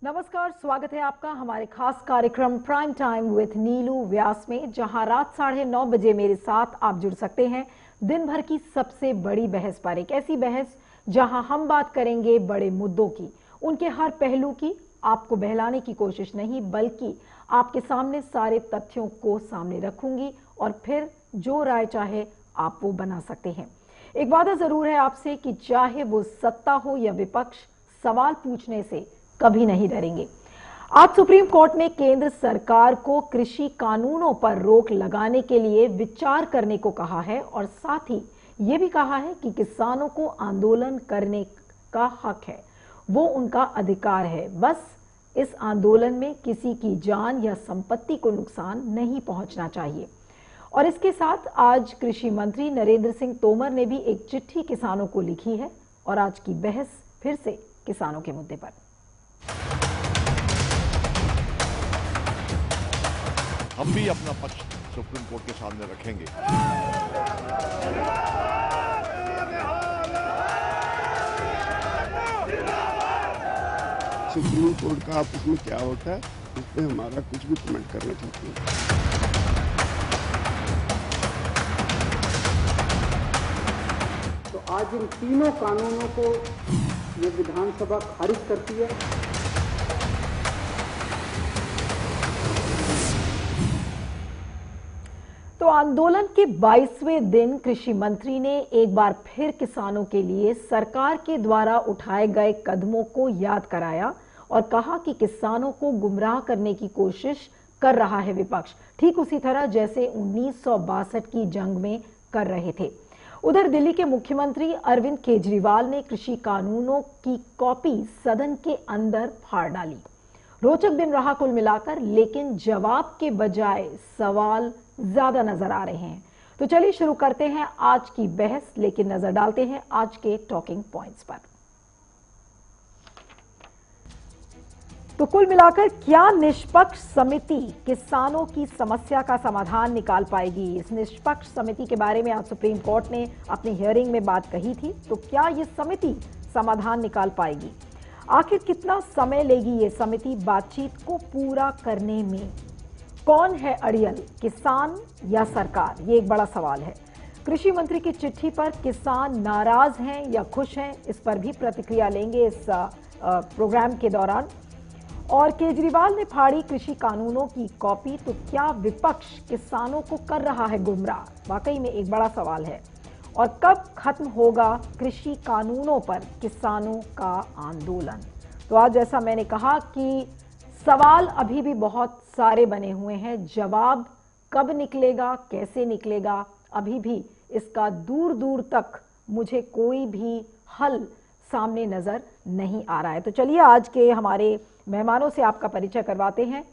नमस्कार, स्वागत है आपका हमारे खास कार्यक्रम प्राइम टाइम विथ नीलू व्यास में, जहां रात 9:30 बजे मेरे साथ आप जुड़ सकते हैं दिन भर की सबसे बड़ी बहस पर। एक ऐसी बहस जहां हम बात करेंगे बड़े मुद्दों की, उनके हर पहलू की। आपको बहलाने की कोशिश नहीं, बल्कि आपके सामने सारे तथ्यों को सामने रखूंगी और फिर जो राय चाहे आप वो बना सकते हैं। एक वादा जरूर है आपसे कि चाहे वो सत्ता हो या विपक्ष, सवाल पूछने से कभी नहीं डरेंगे। आज सुप्रीम कोर्ट ने केंद्र सरकार को कृषि कानूनों पर रोक लगाने के लिए विचार करने को कहा है और साथ ही ये भी कहा है कि किसानों को आंदोलन करने का हक है, वो उनका अधिकार है। बस इस आंदोलन में किसी की जान या संपत्ति को नुकसान नहीं पहुंचना चाहिए। और इसके साथ आज कृषि मंत्री नरेंद्र सिंह तोमर ने भी एक चिट्ठी किसानों को लिखी है और आज की बहस फिर से किसानों के मुद्दे पर। हम भी अपना पक्ष सुप्रीम कोर्ट के सामने रखेंगे। सुप्रीम कोर्ट का आपस में क्या होता है, उस पर हमारा कुछ भी कमेंट करना चाहते हैं। तो आज इन तीनों कानूनों को ये विधानसभा खारिज करती है। तो आंदोलन के 22वें दिन कृषि मंत्री ने एक बार फिर किसानों के लिए सरकार के द्वारा उठाए गए कदमों को याद कराया और कहा कि किसानों को गुमराह करने की कोशिश कर रहा है विपक्ष, ठीक उसी तरह जैसे 1962 की जंग में कर रहे थे। उधर दिल्ली के मुख्यमंत्री अरविंद केजरीवाल ने कृषि कानूनों की कॉपी सदन के अंदर फाड़ डाली। रोचक दिन रहा कुल मिलाकर, लेकिन जवाब के बजाय सवाल ज्यादा नजर आ रहे हैं। तो चलिए शुरू करते हैं आज की बहस, लेकिन नजर डालते हैं आज के टॉकिंग पॉइंट्स पर। तो कुल मिलाकर क्या निष्पक्ष समिति किसानों की समस्या का समाधान निकाल पाएगी? इस निष्पक्ष समिति के बारे में आज सुप्रीम कोर्ट ने अपनी हियरिंग में बात कही थी। तो क्या ये समिति समाधान निकाल पाएगी? आखिर कितना समय लेगी ये समिति बातचीत को पूरा करने में? कौन है अड़ियल, किसान या सरकार? ये एक बड़ा सवाल है। कृषि मंत्री की चिट्ठी पर किसान नाराज हैं या खुश हैं, इस पर भी प्रतिक्रिया लेंगे इस प्रोग्राम के दौरान। और केजरीवाल ने फाड़ी कृषि कानूनों की कॉपी, तो क्या विपक्ष किसानों को कर रहा है गुमराह? वाकई में एक बड़ा सवाल है। और कब खत्म होगा कृषि कानूनों पर किसानों का आंदोलन? तो आज जैसा मैंने कहा कि सवाल अभी भी बहुत सारे बने हुए हैं, जवाब कब निकलेगा, कैसे निकलेगा, अभी भी इसका दूर दूर तक मुझे कोई भी हल सामने नजर नहीं आ रहा है। तो चलिए आज के हमारे मेहमानों से आपका परिचय करवाते हैं।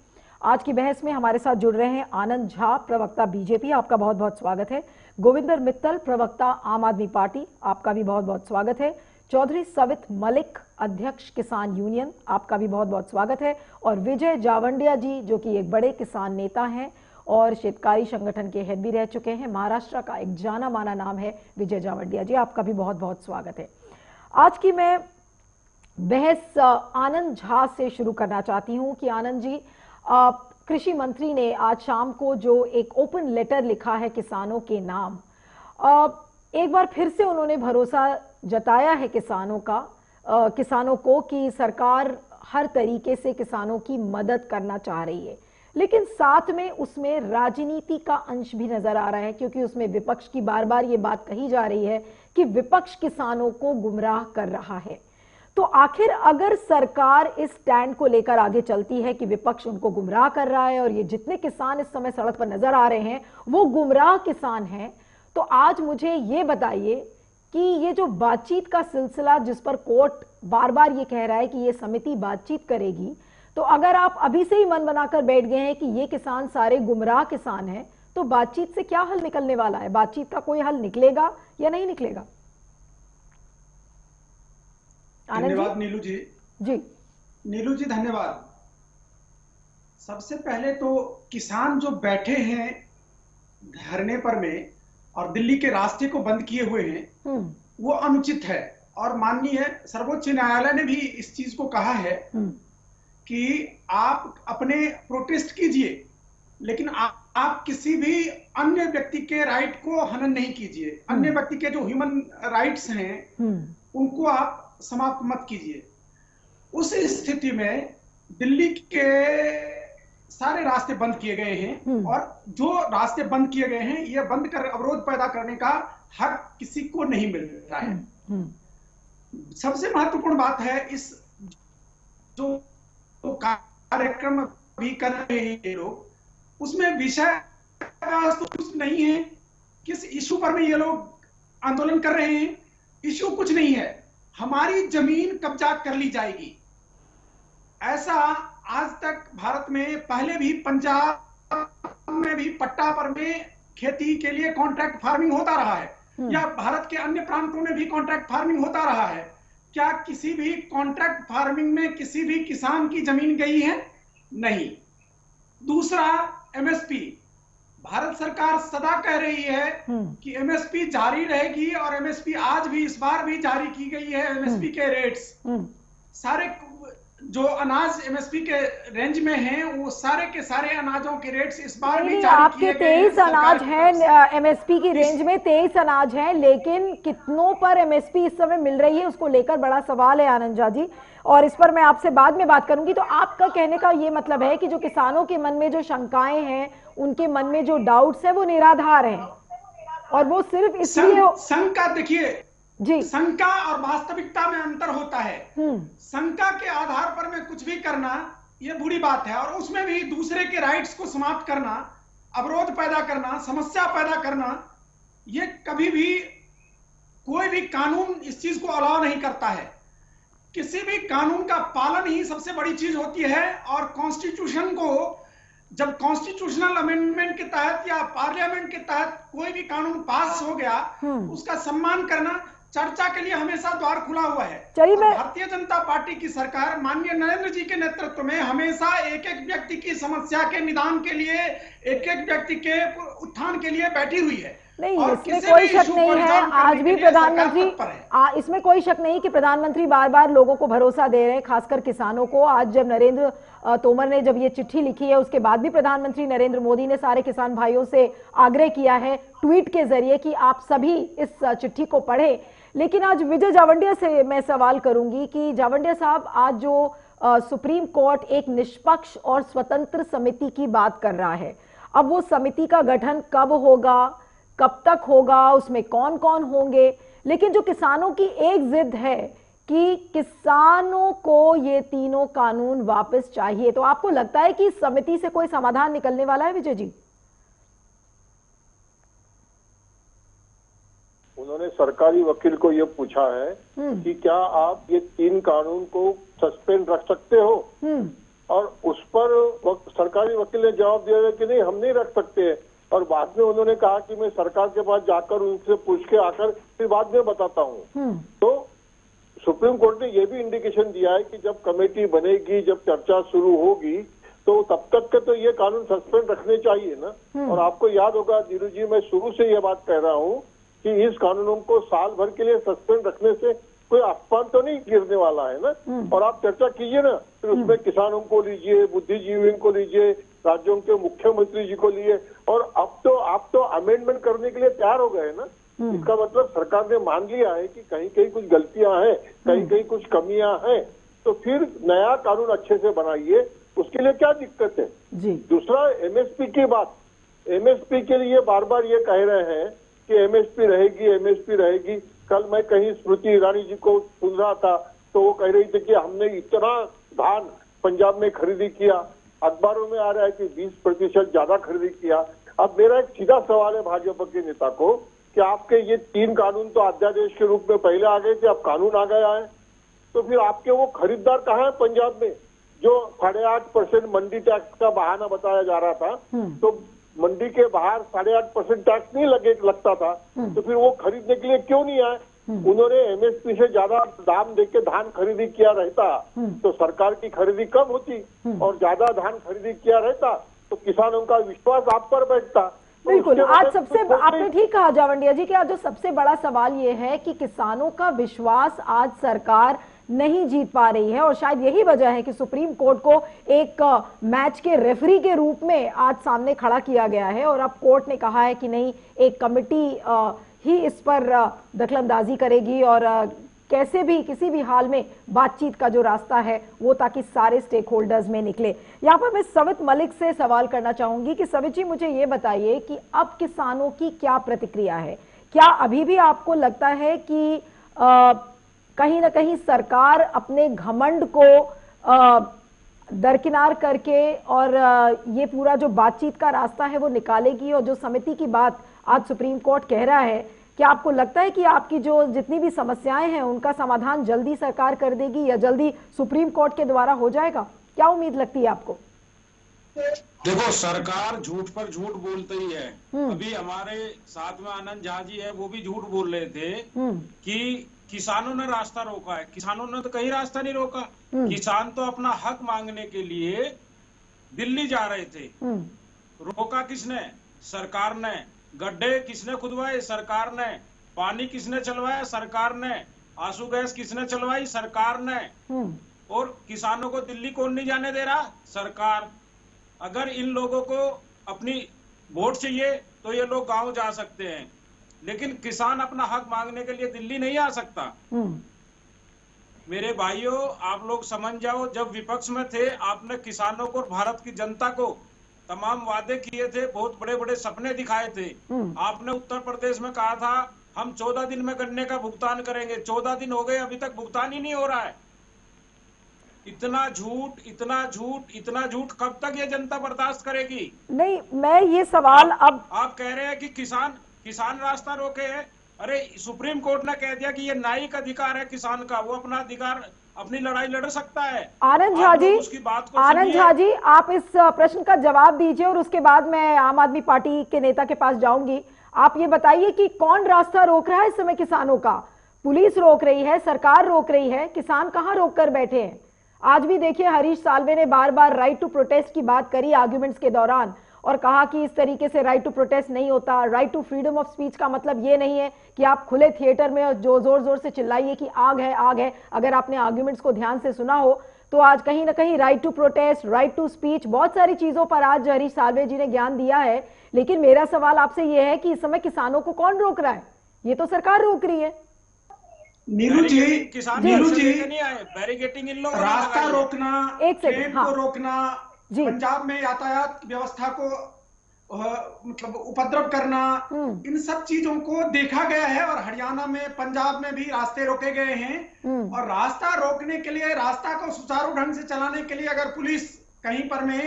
आज की बहस में हमारे साथ जुड़ रहे हैं आनंद झा, प्रवक्ता बीजेपी, आपका बहुत बहुत स्वागत है। गोविंदर मित्तल, प्रवक्ता आम आदमी पार्टी, आपका भी बहुत बहुत स्वागत है। चौधरी सवित मलिक, अध्यक्ष किसान यूनियन, आपका भी बहुत बहुत स्वागत है। और विजय जावंडिया जी, जो कि एक बड़े किसान नेता हैं और शेतकारी संगठन के हेड भी रह चुके हैं। महाराष्ट्र का एक जाना माना नाम है विजय जावंडिया जी, आपका भी बहुत बहुत स्वागत है। आज की मैं बहस आनंद झा से शुरू करना चाहती हूं कि आनंद जी, कृषि मंत्री ने आज शाम को जो एक ओपन लेटर लिखा है किसानों के नाम, एक बार फिर से उन्होंने भरोसा जताया है किसानों को कि सरकार हर तरीके से किसानों की मदद करना चाह रही है। लेकिन साथ में उसमें राजनीति का अंश भी नजर आ रहा है, क्योंकि उसमें विपक्ष की बार बार ये बात कही जा रही है कि विपक्ष किसानों को गुमराह कर रहा है। तो आखिर अगर सरकार इस स्टैंड को लेकर आगे चलती है कि विपक्ष उनको गुमराह कर रहा है और ये जितने किसान इस समय सड़क पर नजर आ रहे हैं वो गुमराह किसान हैं, तो आज मुझे ये बताइए कि ये जो बातचीत का सिलसिला, जिस पर कोर्ट बार बार ये कह रहा है कि ये समिति बातचीत करेगी, तो अगर आप अभी से ही मन बनाकर बैठ गए हैं कि ये किसान सारे गुमराह किसान हैं, तो बातचीत से क्या हल निकलने वाला है? बातचीत का कोई हल निकलेगा या नहीं निकलेगा? धन्यवाद नीलू जी। जी नीलू जी धन्यवाद। सबसे पहले तो किसान जो बैठे हैं धरने पर में और दिल्ली के रास्ते को बंद किए हुए हैं, वो अनुचित है। और माननीय सर्वोच्च न्यायालय ने भी इस चीज को कहा है कि आप अपने प्रोटेस्ट कीजिए, लेकिन आप किसी भी अन्य व्यक्ति के राइट को हनन नहीं कीजिए। अन्य व्यक्ति के जो ह्यूमन राइट्स हैं उनको आप समाप्त मत कीजिए। उस स्थिति में दिल्ली के सारे रास्ते बंद किए गए हैं और जो रास्ते बंद किए गए हैं ये बंद कर अवरोध पैदा करने का हक किसी को नहीं मिल रहा है। सबसे महत्वपूर्ण बात है इस जो कार्यक्रम भी कर रहे हैं ये लोग, उसमें विषय तो कुछ नहीं है। किस इशू पर में ये लोग आंदोलन कर रहे हैं? इशू कुछ नहीं है, हमारी जमीन कब्जा कर ली जाएगी। ऐसा आज तक भारत में पहले भी पंजाब में भी पट्टा पर में खेती के लिए कॉन्ट्रैक्ट फार्मिंग होता रहा है, या भारत के अन्य प्रांतों में भी कॉन्ट्रैक्ट फार्मिंग होता रहा है। क्या किसी भी कॉन्ट्रैक्ट फार्मिंग में किसी भी किसान की जमीन गई है? नहीं। दूसरा, एमएसपी, भारत सरकार सदा कह रही है कि एमएसपी जारी रहेगी और एमएसपी आज भी इस बार भी जारी की गई है। एमएसपी के रेट्स सारे जो अनाज एमएसपी के रेंज में हैं वो सारे के सारे अनाजों के रेट्स इस बार भी जारी किए गए हैं। 23 अनाज हैं एमएसपी की रेंज में, 23 अनाज हैं, लेकिन कितनों पर एमएसपी इस समय मिल रही है उसको लेकर बड़ा सवाल है आनंद झा जी, और इस पर मैं आपसे बाद में बात करूंगी। तो आपका कहने का ये मतलब है कि जो किसानों के मन में जो शंकाएं हैं, उनके मन में जो डाउट्स है वो निराधार हैं और वो सिर्फ इसलिए शंका, देखिए जी, शंका और वास्तविकता में अंतर होता है। शंका के आधार पर में कुछ भी करना यह बुरी बात है, और उसमें भी दूसरे के राइट्स को समाप्त करना, अवरोध पैदा करना, समस्या पैदा करना, यह कभी भी कोई भी कानून इस चीज को अलाउ नहीं करता है। किसी भी कानून का पालन ही सबसे बड़ी चीज होती है, और कॉन्स्टिट्यूशन को जब कॉन्स्टिट्यूशनल अमेंडमेंट के तहत या पार्लियामेंट के तहत कोई भी कानून पास हो गया, उसका सम्मान करना, चर्चा के लिए हमेशा द्वार खुला हुआ है। भारतीय जनता पार्टी की सरकार माननीय नरेंद्र जी के नेतृत्व में हमेशा एक एक व्यक्ति की समस्या के निदान के लिए, एक एक व्यक्ति के उत्थान के लिए बैठी हुई है। नहीं, इसमें कोई शक नहीं है। आज भी प्रधानमंत्री, इसमें कोई शक नहीं कि प्रधानमंत्री बार बार लोगों को भरोसा दे रहे हैं, खासकर किसानों को। आज जब नरेंद्र तोमर ने जब ये चिट्ठी लिखी है, उसके बाद भी प्रधानमंत्री नरेंद्र मोदी ने सारे किसान भाइयों से आग्रह किया है ट्वीट के जरिए कि आप सभी इस चिट्ठी को पढ़ें। लेकिन आज विजय जावंडिया से मैं सवाल करूंगी कि जावंडिया साहब, आज जो सुप्रीम कोर्ट एक निष्पक्ष और स्वतंत्र समिति की बात कर रहा है, अब वो समिति का गठन कब होगा, कब तक होगा, उसमें कौन कौन होंगे, लेकिन जो किसानों की एक जिद है कि किसानों को ये तीनों कानून वापस चाहिए, तो आपको लगता है कि इस समिति से कोई समाधान निकलने वाला है विजय जी? उन्होंने सरकारी वकील को ये पूछा है कि क्या आप ये 3 कानून को सस्पेंड रख सकते हो, और उस पर सरकारी वकील ने जवाब दिया कि नहीं, हम नहीं रख सकते। और बाद में उन्होंने कहा कि मैं सरकार के पास जाकर उनसे पूछ के आकर फिर बाद में बताता हूँ। तो सुप्रीम कोर्ट ने यह भी इंडिकेशन दिया है कि जब कमेटी बनेगी, जब चर्चा शुरू होगी, तो तब तक के तो ये कानून सस्पेंड रखने चाहिए ना। और आपको याद होगा धीरू जी, मैं शुरू से ये बात कह रहा हूँ कि इस कानूनों को साल भर के लिए सस्पेंड रखने से कोई आसमान तो नहीं गिरने वाला है ना। और आप चर्चा कीजिए ना, फिर उसमें किसानों को लीजिए, बुद्धिजीवियों को लीजिए, राज्यों के मुख्यमंत्री जी को लिए, और अब तो आप तो अमेंडमेंट करने के लिए तैयार हो गए ना। इसका मतलब सरकार ने मान लिया है कि कहीं कहीं कुछ गलतियां हैं, कहीं कहीं कुछ कमियां हैं, तो फिर नया कानून अच्छे से बनाइए, उसके लिए क्या दिक्कत है जी। दूसरा, एमएसपी की बात, एमएसपी के लिए बार बार ये कह रहे हैं कि एमएसपी रहेगी, एमएसपी रहेगी। कल मैं कहीं स्मृति ईरानी जी को सुन रहा था, तो वो कह रही थी कि हमने इतना धान पंजाब में खरीदी किया, अखबारों में आ रहा है कि 20% ज्यादा खरीदी किया। अब मेरा एक सीधा सवाल है भाजपा के नेता को कि आपके ये 3 कानून तो अध्यादेश के रूप में पहले आ गए थे, अब कानून आ गया है, तो फिर आपके वो खरीदार कहाँ है पंजाब में, जो 8.5% मंडी टैक्स का बहाना बताया जा रहा था। तो मंडी के बाहर 8.5% टैक्स नहीं लगता था, तो फिर वो खरीदने के लिए क्यों नहीं आए? उन्होंने एमएसपी से ज्यादा दाम देके धान खरीदी किया रहता तो सरकार की खरीदी कम होती, और ज्यादा धान खरीदी किया रहता तो किसानों का विश्वास आप पर बैठता। बिल्कुल, आज सबसे आपने ठीक कहा जावंडिया जी कि आज जो सबसे बड़ा सवाल ये है कि किसानों का विश्वास आज सरकार नहीं जीत पा रही है और शायद यही वजह है कि सुप्रीम कोर्ट को एक मैच के रेफरी के रूप में आज सामने खड़ा किया गया है और अब कोर्ट ने कहा है कि नहीं, एक कमेटी ही इस पर दखलंदाजी करेगी और कैसे भी किसी भी हाल में बातचीत का जो रास्ता है वो ताकि सारे स्टेक होल्डर्स में निकले। यहाँ पर मैं सवित मलिक से सवाल करना चाहूंगी कि सवित जी मुझे ये बताइए कि अब किसानों की क्या प्रतिक्रिया है? क्या अभी भी आपको लगता है कि कहीं ना कहीं सरकार अपने घमंड को दरकिनार करके और ये पूरा जो बातचीत का रास्ता है वो निकालेगी, और जो समिति की बात आज सुप्रीम कोर्ट कह रहा है, क्या आपको लगता है कि आपकी जो जितनी भी समस्याएं हैं उनका समाधान जल्दी सरकार कर देगी या जल्दी सुप्रीम कोर्ट के द्वारा हो जाएगा? क्या उम्मीद लगती है आपको? देखो, सरकार झूठ पर झूठ बोलते ही है। अभी हमारे साथ में आनंद झा जी है, वो भी झूठ बोल रहे थे कि किसानों ने रास्ता रोका है। किसानों ने तो कहीं रास्ता नहीं रोका। किसान तो अपना हक मांगने के लिए दिल्ली जा रहे थे। रोका किसने? सरकार ने। गड्ढे किसने खुदवाए? सरकार ने। पानी किसने चलवाया? सरकार ने। आंसू गैस किसने चलवाई? सरकार ने। और किसानों को दिल्ली कौन नहीं जाने दे रहा? सरकार। अगर इन लोगों को अपनी वोट चाहिए तो ये लोग गांव जा सकते हैं, लेकिन किसान अपना हक मांगने के लिए दिल्ली नहीं आ सकता। मेरे भाइयों, आप लोग समझ जाओ, जब विपक्ष में थे आपने किसानों को और भारत की जनता को तमाम वादे किए थे, बहुत बड़े बड़े सपने दिखाए थे। आपने उत्तर प्रदेश में कहा था हम 14 दिन में गन्ने का भुगतान करेंगे। 14 दिन हो गए, अभी तक भुगतान ही नहीं हो रहा है। इतना झूठ, इतना झूठ, इतना झूठ कब तक ये जनता बर्दाश्त करेगी? नहीं, मैं ये सवाल आप कह रहे हैं कि किसान रास्ता रोके है। अरे सुप्रीम कोर्ट ने कह दिया कि ये न्यायिक अधिकार है किसान का, वो अपना अधिकार, अपनी लड़ाई लड़ सकता है। आनंद झा जी, आनंद झा जी, आप इस प्रश्न का जवाब दीजिए और उसके बाद मैं आम आदमी पार्टी के नेता के पास जाऊंगी। आप ये बताइए कि कौन रास्ता रोक रहा है इस समय किसानों का? पुलिस रोक रही है, सरकार रोक रही है, किसान कहां रोक कर बैठे हैं? आज भी देखिए हरीश साल्वे ने बार बार राइट टू प्रोटेस्ट की बात करी आर्ग्यूमेंट्स के दौरान और कहा कि इस तरीके से राइट टू प्रोटेस्ट नहीं होता। Right to freedom of speech का मतलब ये नहीं है कि आप खुले थिएटर में जो जोर जोर से चिल्लाइए कि आग है, आग है। अगर आपने आर्ग्यूमेंट्स को ध्यान से सुना हो तो आज कहीं ना कहीं right to protest, right to speech, बहुत सारी चीजों पर आज हरीश साल्वे जी ने ज्ञान दिया है। लेकिन मेरा सवाल आपसे यह है कि इस समय किसानों को कौन रोक रहा है? ये तो सरकार रोक रही है। नीलू जी, बैरिकेटिंग इन लोग रास्ता रोकना, ट्रेन को रोकना, पंजाब में यातायात व्यवस्था को मतलब उपद्रव करना, इन सब चीजों को देखा गया है और हरियाणा में, पंजाब में भी रास्ते रोके गए हैं। और रास्ता रोकने के लिए, रास्ता को सुचारू ढंग से चलाने के लिए अगर पुलिस कहीं पर में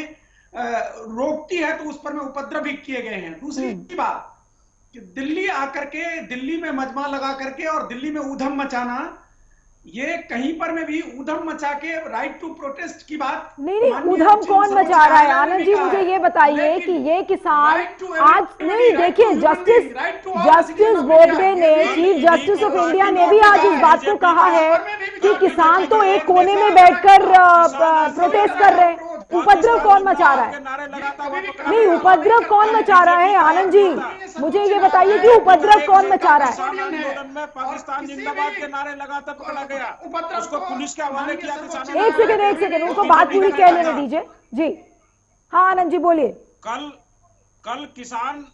रोकती है तो उस पर में उपद्रव भी किए गए हैं। दूसरी बात कि दिल्ली आकर के, दिल्ली में मजमा लगा करके और दिल्ली में ऊधम मचाना, ये कहीं पर में भी ऊधम मचा के राइट टू प्रोटेस्ट की बात नहीं, ऊधम कौन मचा रहा है? आनंद जी मुझे ये बताइए कि ये किसान आज नहीं, देखिए जस्टिस बोबडे ने, चीफ जस्टिस ऑफ इंडिया ने भी आज इस बात को कहा है कि किसान तो एक कोने में बैठकर प्रोटेस्ट कर रहे हैं। उपद्रव कौन मचा रहा है? नहीं, उपद्रव कौन मचा रहा है? आनंद जी मुझे ये बताइए कि उपद्रव कौन मचा रहा है? में पाकिस्तान जिंदाबाद के नारे लगातार पकड़ा गया, उसको पुलिस के हवाले किया। एक सेकंड, उनको बात पूरी कह लेने दीजिए जी। हाँ आनंद जी बोलिए। कल किसान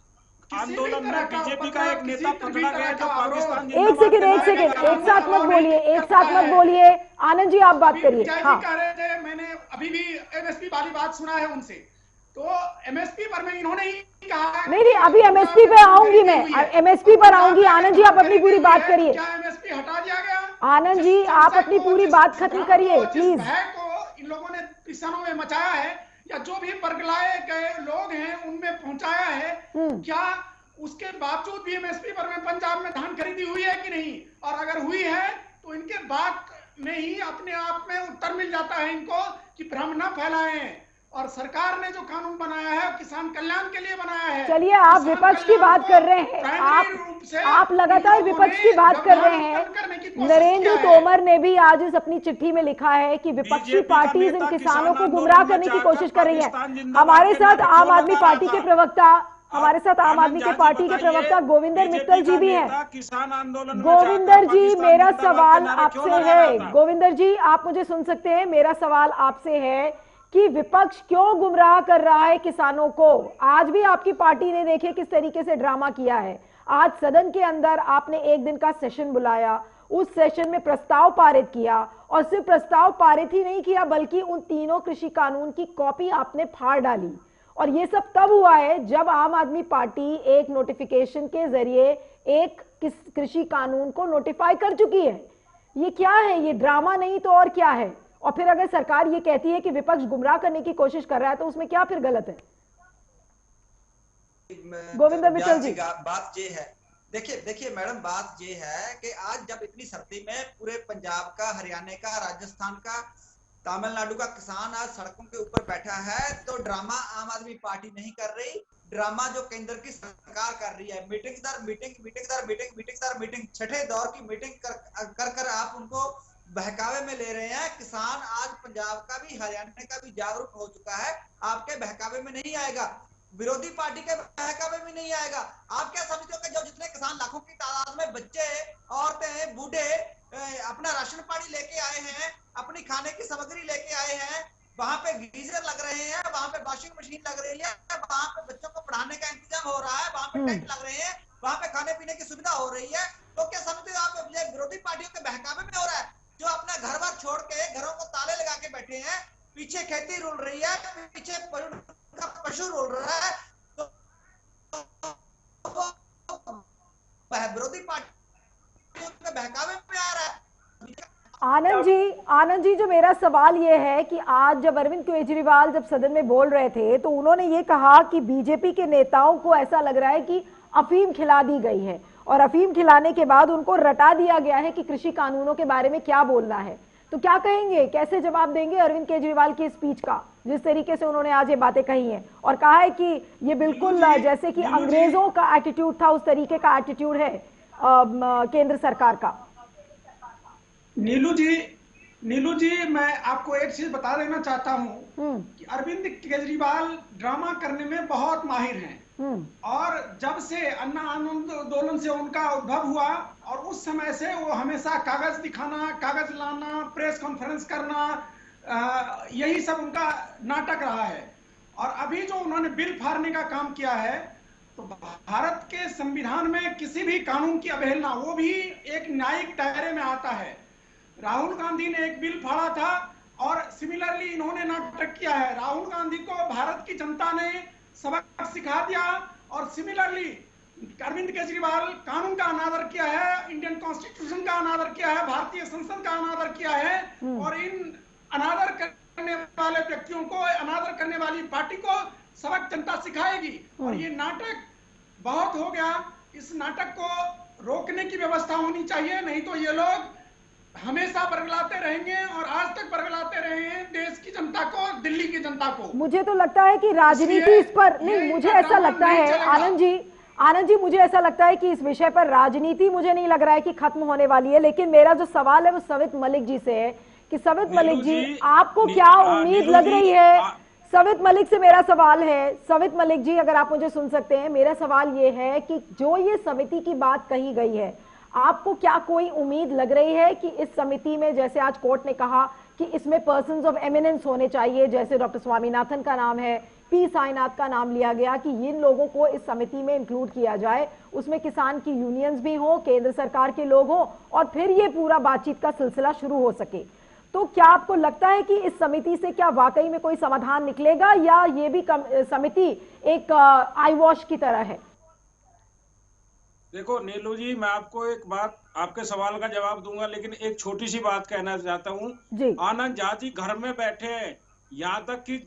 आंदोलन में बीजेपी का एक नेता पकड़ा गया जो पाकिस्तान। एक सेकंड, एक साथ मत बोलिए, आनंद जी आप बात करिए। हाँ, मैंने अभी भी एमएसपी वाली बात सुना है उनसे, तो एमएसपी पर में इन्होंने ही कहा। नहीं, अभी एमएसपी पे आऊंगी मैं, एमएसपी पर आऊंगी। आनंद जी आप अपनी पूरी बात करिए। क्या एमएसपी हटा दिया गया? आनंद जी आप अपनी पूरी बात खत्म करिए प्लीज। इन लोगों ने किसानों में मचाया है या जो भी बरगलाए गए लोग हैं उनमें पहुंचाया है, क्या उसके बावजूद भी एमएसपी पर में पंजाब में धान खरीदी हुई है कि नहीं? और अगर हुई है तो इनके बात में ही अपने आप में उत्तर मिल जाता है इनको कि भ्रम न फैलाएं। और सरकार ने जो कानून बनाया है किसान कल्याण के लिए बनाया है। चलिए, आप विपक्ष की बात कर रहे हैं, आप लगातार विपक्ष की बात कर रहे हैं। नरेंद्र तोमर ने भी आज इस अपनी चिट्ठी में लिखा है कि विपक्षी पार्टी इन किसानों को गुमराह करने की कोशिश कर रही है। हमारे साथ आम आदमी पार्टी के प्रवक्ता हमारे साथ आम आदमी के पार्टी के प्रवक्ता गोविंदर मित्तल जी भी हैं। किसान आंदोलन गोविंदर जी, मेरा सवाल आपसे है, गोविंदर जी आप मुझे सुन सकते हैं? मेरा सवाल आपसे है कि विपक्ष क्यों गुमराह कर रहा है किसानों को? आज भी आपकी पार्टी ने देखिए किस तरीके से ड्रामा किया है। आज सदन के अंदर आपने एक दिन का सेशन बुलाया, उस सेशन में प्रस्ताव पारित किया, और सिर्फ प्रस्ताव पारित ही नहीं किया बल्कि उन तीनों कृषि कानून की कॉपी आपने फाड़ डाली। और ये सब तब हुआ है जब आम आदमी पार्टी एक नोटिफिकेशन के जरिए एक कृषि कानून को नोटिफाई कर चुकी है। ये क्या है? ये ड्रामा नहीं तो और क्या है? और फिर अगर सरकार ये कहती है कि विपक्ष गुमराह करने की कोशिश कर रहा है तो उसमें क्या फिर गलत है? गोविंदर मित्तल जी, बात ये है, देखिए मैडम, बात ये है कि आज जब इतनी सर्दी में पूरे पंजाब का, हरियाणा का, राजस्थान का, तमिलनाडु का किसान आज सड़कों के ऊपर बैठा है, तो ड्रामा आम आदमी पार्टी नहीं कर रही, ड्रामा जो केंद्र की सरकार कर रही है। मीटिंग दर मीटिंग, छठे दौर की मीटिंग कर आप उनको बहकावे में ले रहे हैं। किसान आज पंजाब का भी, हरियाणा का भी जागरूक हो चुका है, आपके बहकावे में नहीं आएगा, विरोधी पार्टी के बहकावे में नहीं आएगा। आप क्या समझते हो कि जो जितने किसान लाखों की तादाद में बच्चे, औरतें, बूढ़े अपना राशन पानी लेके आए हैं, अपनी खाने की सामग्री लेके आए हैं, वहां पे गीजर लग रहे हैं, वहां पे वॉशिंग मशीन लग रही है, वहां पे बच्चों को पढ़ाने का इंतजाम हो रहा है, वहां पे टेंट लग रहे हैं, वहां पे खाने पीने की सुविधा हो रही है, तो क्या समझते हो आप विरोधी पार्टियों के बहकावे में हो रहा है? जो अपना घर बार छोड़ के घरों को ताले लगा के बैठे हैं, पीछे खेती रुल रही है, पीछे पशु रुल रहा है, तो विरोधी पार्टियों के बहकावे में आ रहा है। आनंद जी, जो मेरा सवाल ये है कि आज जब अरविंद केजरीवाल जब सदन में बोल रहे थे तो उन्होंने ये कहा कि बीजेपी के नेताओं को ऐसा लग रहा है कि अफीम खिला दी गई है, और अफीम खिलाने के बाद उनको रटा दिया गया है कि कृषि कानूनों के बारे में क्या बोलना है। तो क्या कहेंगे, कैसे जवाब देंगे अरविंद केजरीवाल की स्पीच का, जिस तरीके से उन्होंने आज ये बातें कही हैं और कहा है कि ये बिल्कुल जैसे कि अंग्रेजों का एटीट्यूड था, उस तरीके का एटीट्यूड है केंद्र सरकार का? नीलू जी, मैं आपको एक चीज बता देना चाहता हूं कि अरविंद केजरीवाल ड्रामा करने में बहुत माहिर हैं, और जब से अन्ना आंदोलन से उनका उद्भव हुआ और उस समय से वो हमेशा कागज दिखाना, कागज लाना, प्रेस कॉन्फ्रेंस करना, यही सब उनका नाटक रहा है। और अभी जो उन्होंने बिल फाड़ने का काम किया है, तो भारत के संविधान में किसी भी कानून की अवहेलना, वो भी एक न्यायिक दायरे में आता है। राहुल गांधी ने एक बिल फाड़ा था और सिमिलरली इन्होंने नाटक किया है। राहुल गांधी को भारत की जनता ने सबक सिखा दिया, और सिमिलरली अरविंद केजरीवाल कानून का अनादर किया है, इंडियन कॉन्स्टिट्यूशन का अनादर किया है, भारतीय संसद का अनादर किया है, और इन अनादर करने वाले व्यक्तियों को, अनादर करने वाली पार्टी को सबक जनता सिखाएगी। और ये नाटक बहुत हो गया, इस नाटक को रोकने की व्यवस्था होनी चाहिए, नहीं तो ये लोग हमेशा बरगलाते रहेंगे, और आज तक बरगलाते रहे हैं देश की जनता को, दिल्ली की जनता को। मुझे तो लगता है कि राजनीति इस पर नहीं, मुझे ऐसा लगता है आनंद जी, मुझे ऐसा लगता है कि इस विषय पर राजनीति मुझे नहीं लग रहा है कि खत्म होने वाली है। लेकिन मेरा जो सवाल है वो सवित मलिक जी से है कि सवित मलिक जी, आपको क्या उम्मीद लग रही है? सवित मलिक से मेरा सवाल है, सवित मलिक जी अगर आप मुझे सुन सकते हैं, मेरा सवाल ये है कि जो ये समिति की बात कही गई है, आपको क्या कोई उम्मीद लग रही है कि इस समिति में, जैसे आज कोर्ट ने कहा कि इसमें पर्सन्स ऑफ एमिनेंस होने चाहिए, जैसे डॉक्टर स्वामीनाथन का नाम है, पी साईनाथ का नाम लिया गया, कि इन लोगों को इस समिति में इंक्लूड किया जाए, उसमें किसान की यूनियंस भी हो, केंद्र सरकार के लोग हो, और फिर ये पूरा बातचीत का सिलसिला शुरू हो सके। तो क्या आपको लगता है कि इस समिति से क्या वाकई में कोई समाधान निकलेगा, या ये भी समिति एक आई वॉश की तरह है? देखो नीलू जी, मैं आपको एक बात, आपके सवाल का जवाब दूंगा, लेकिन एक छोटी सी बात कहना चाहता हूँ। आनंद झा जी घर में बैठे हैं, यहाँ तक कि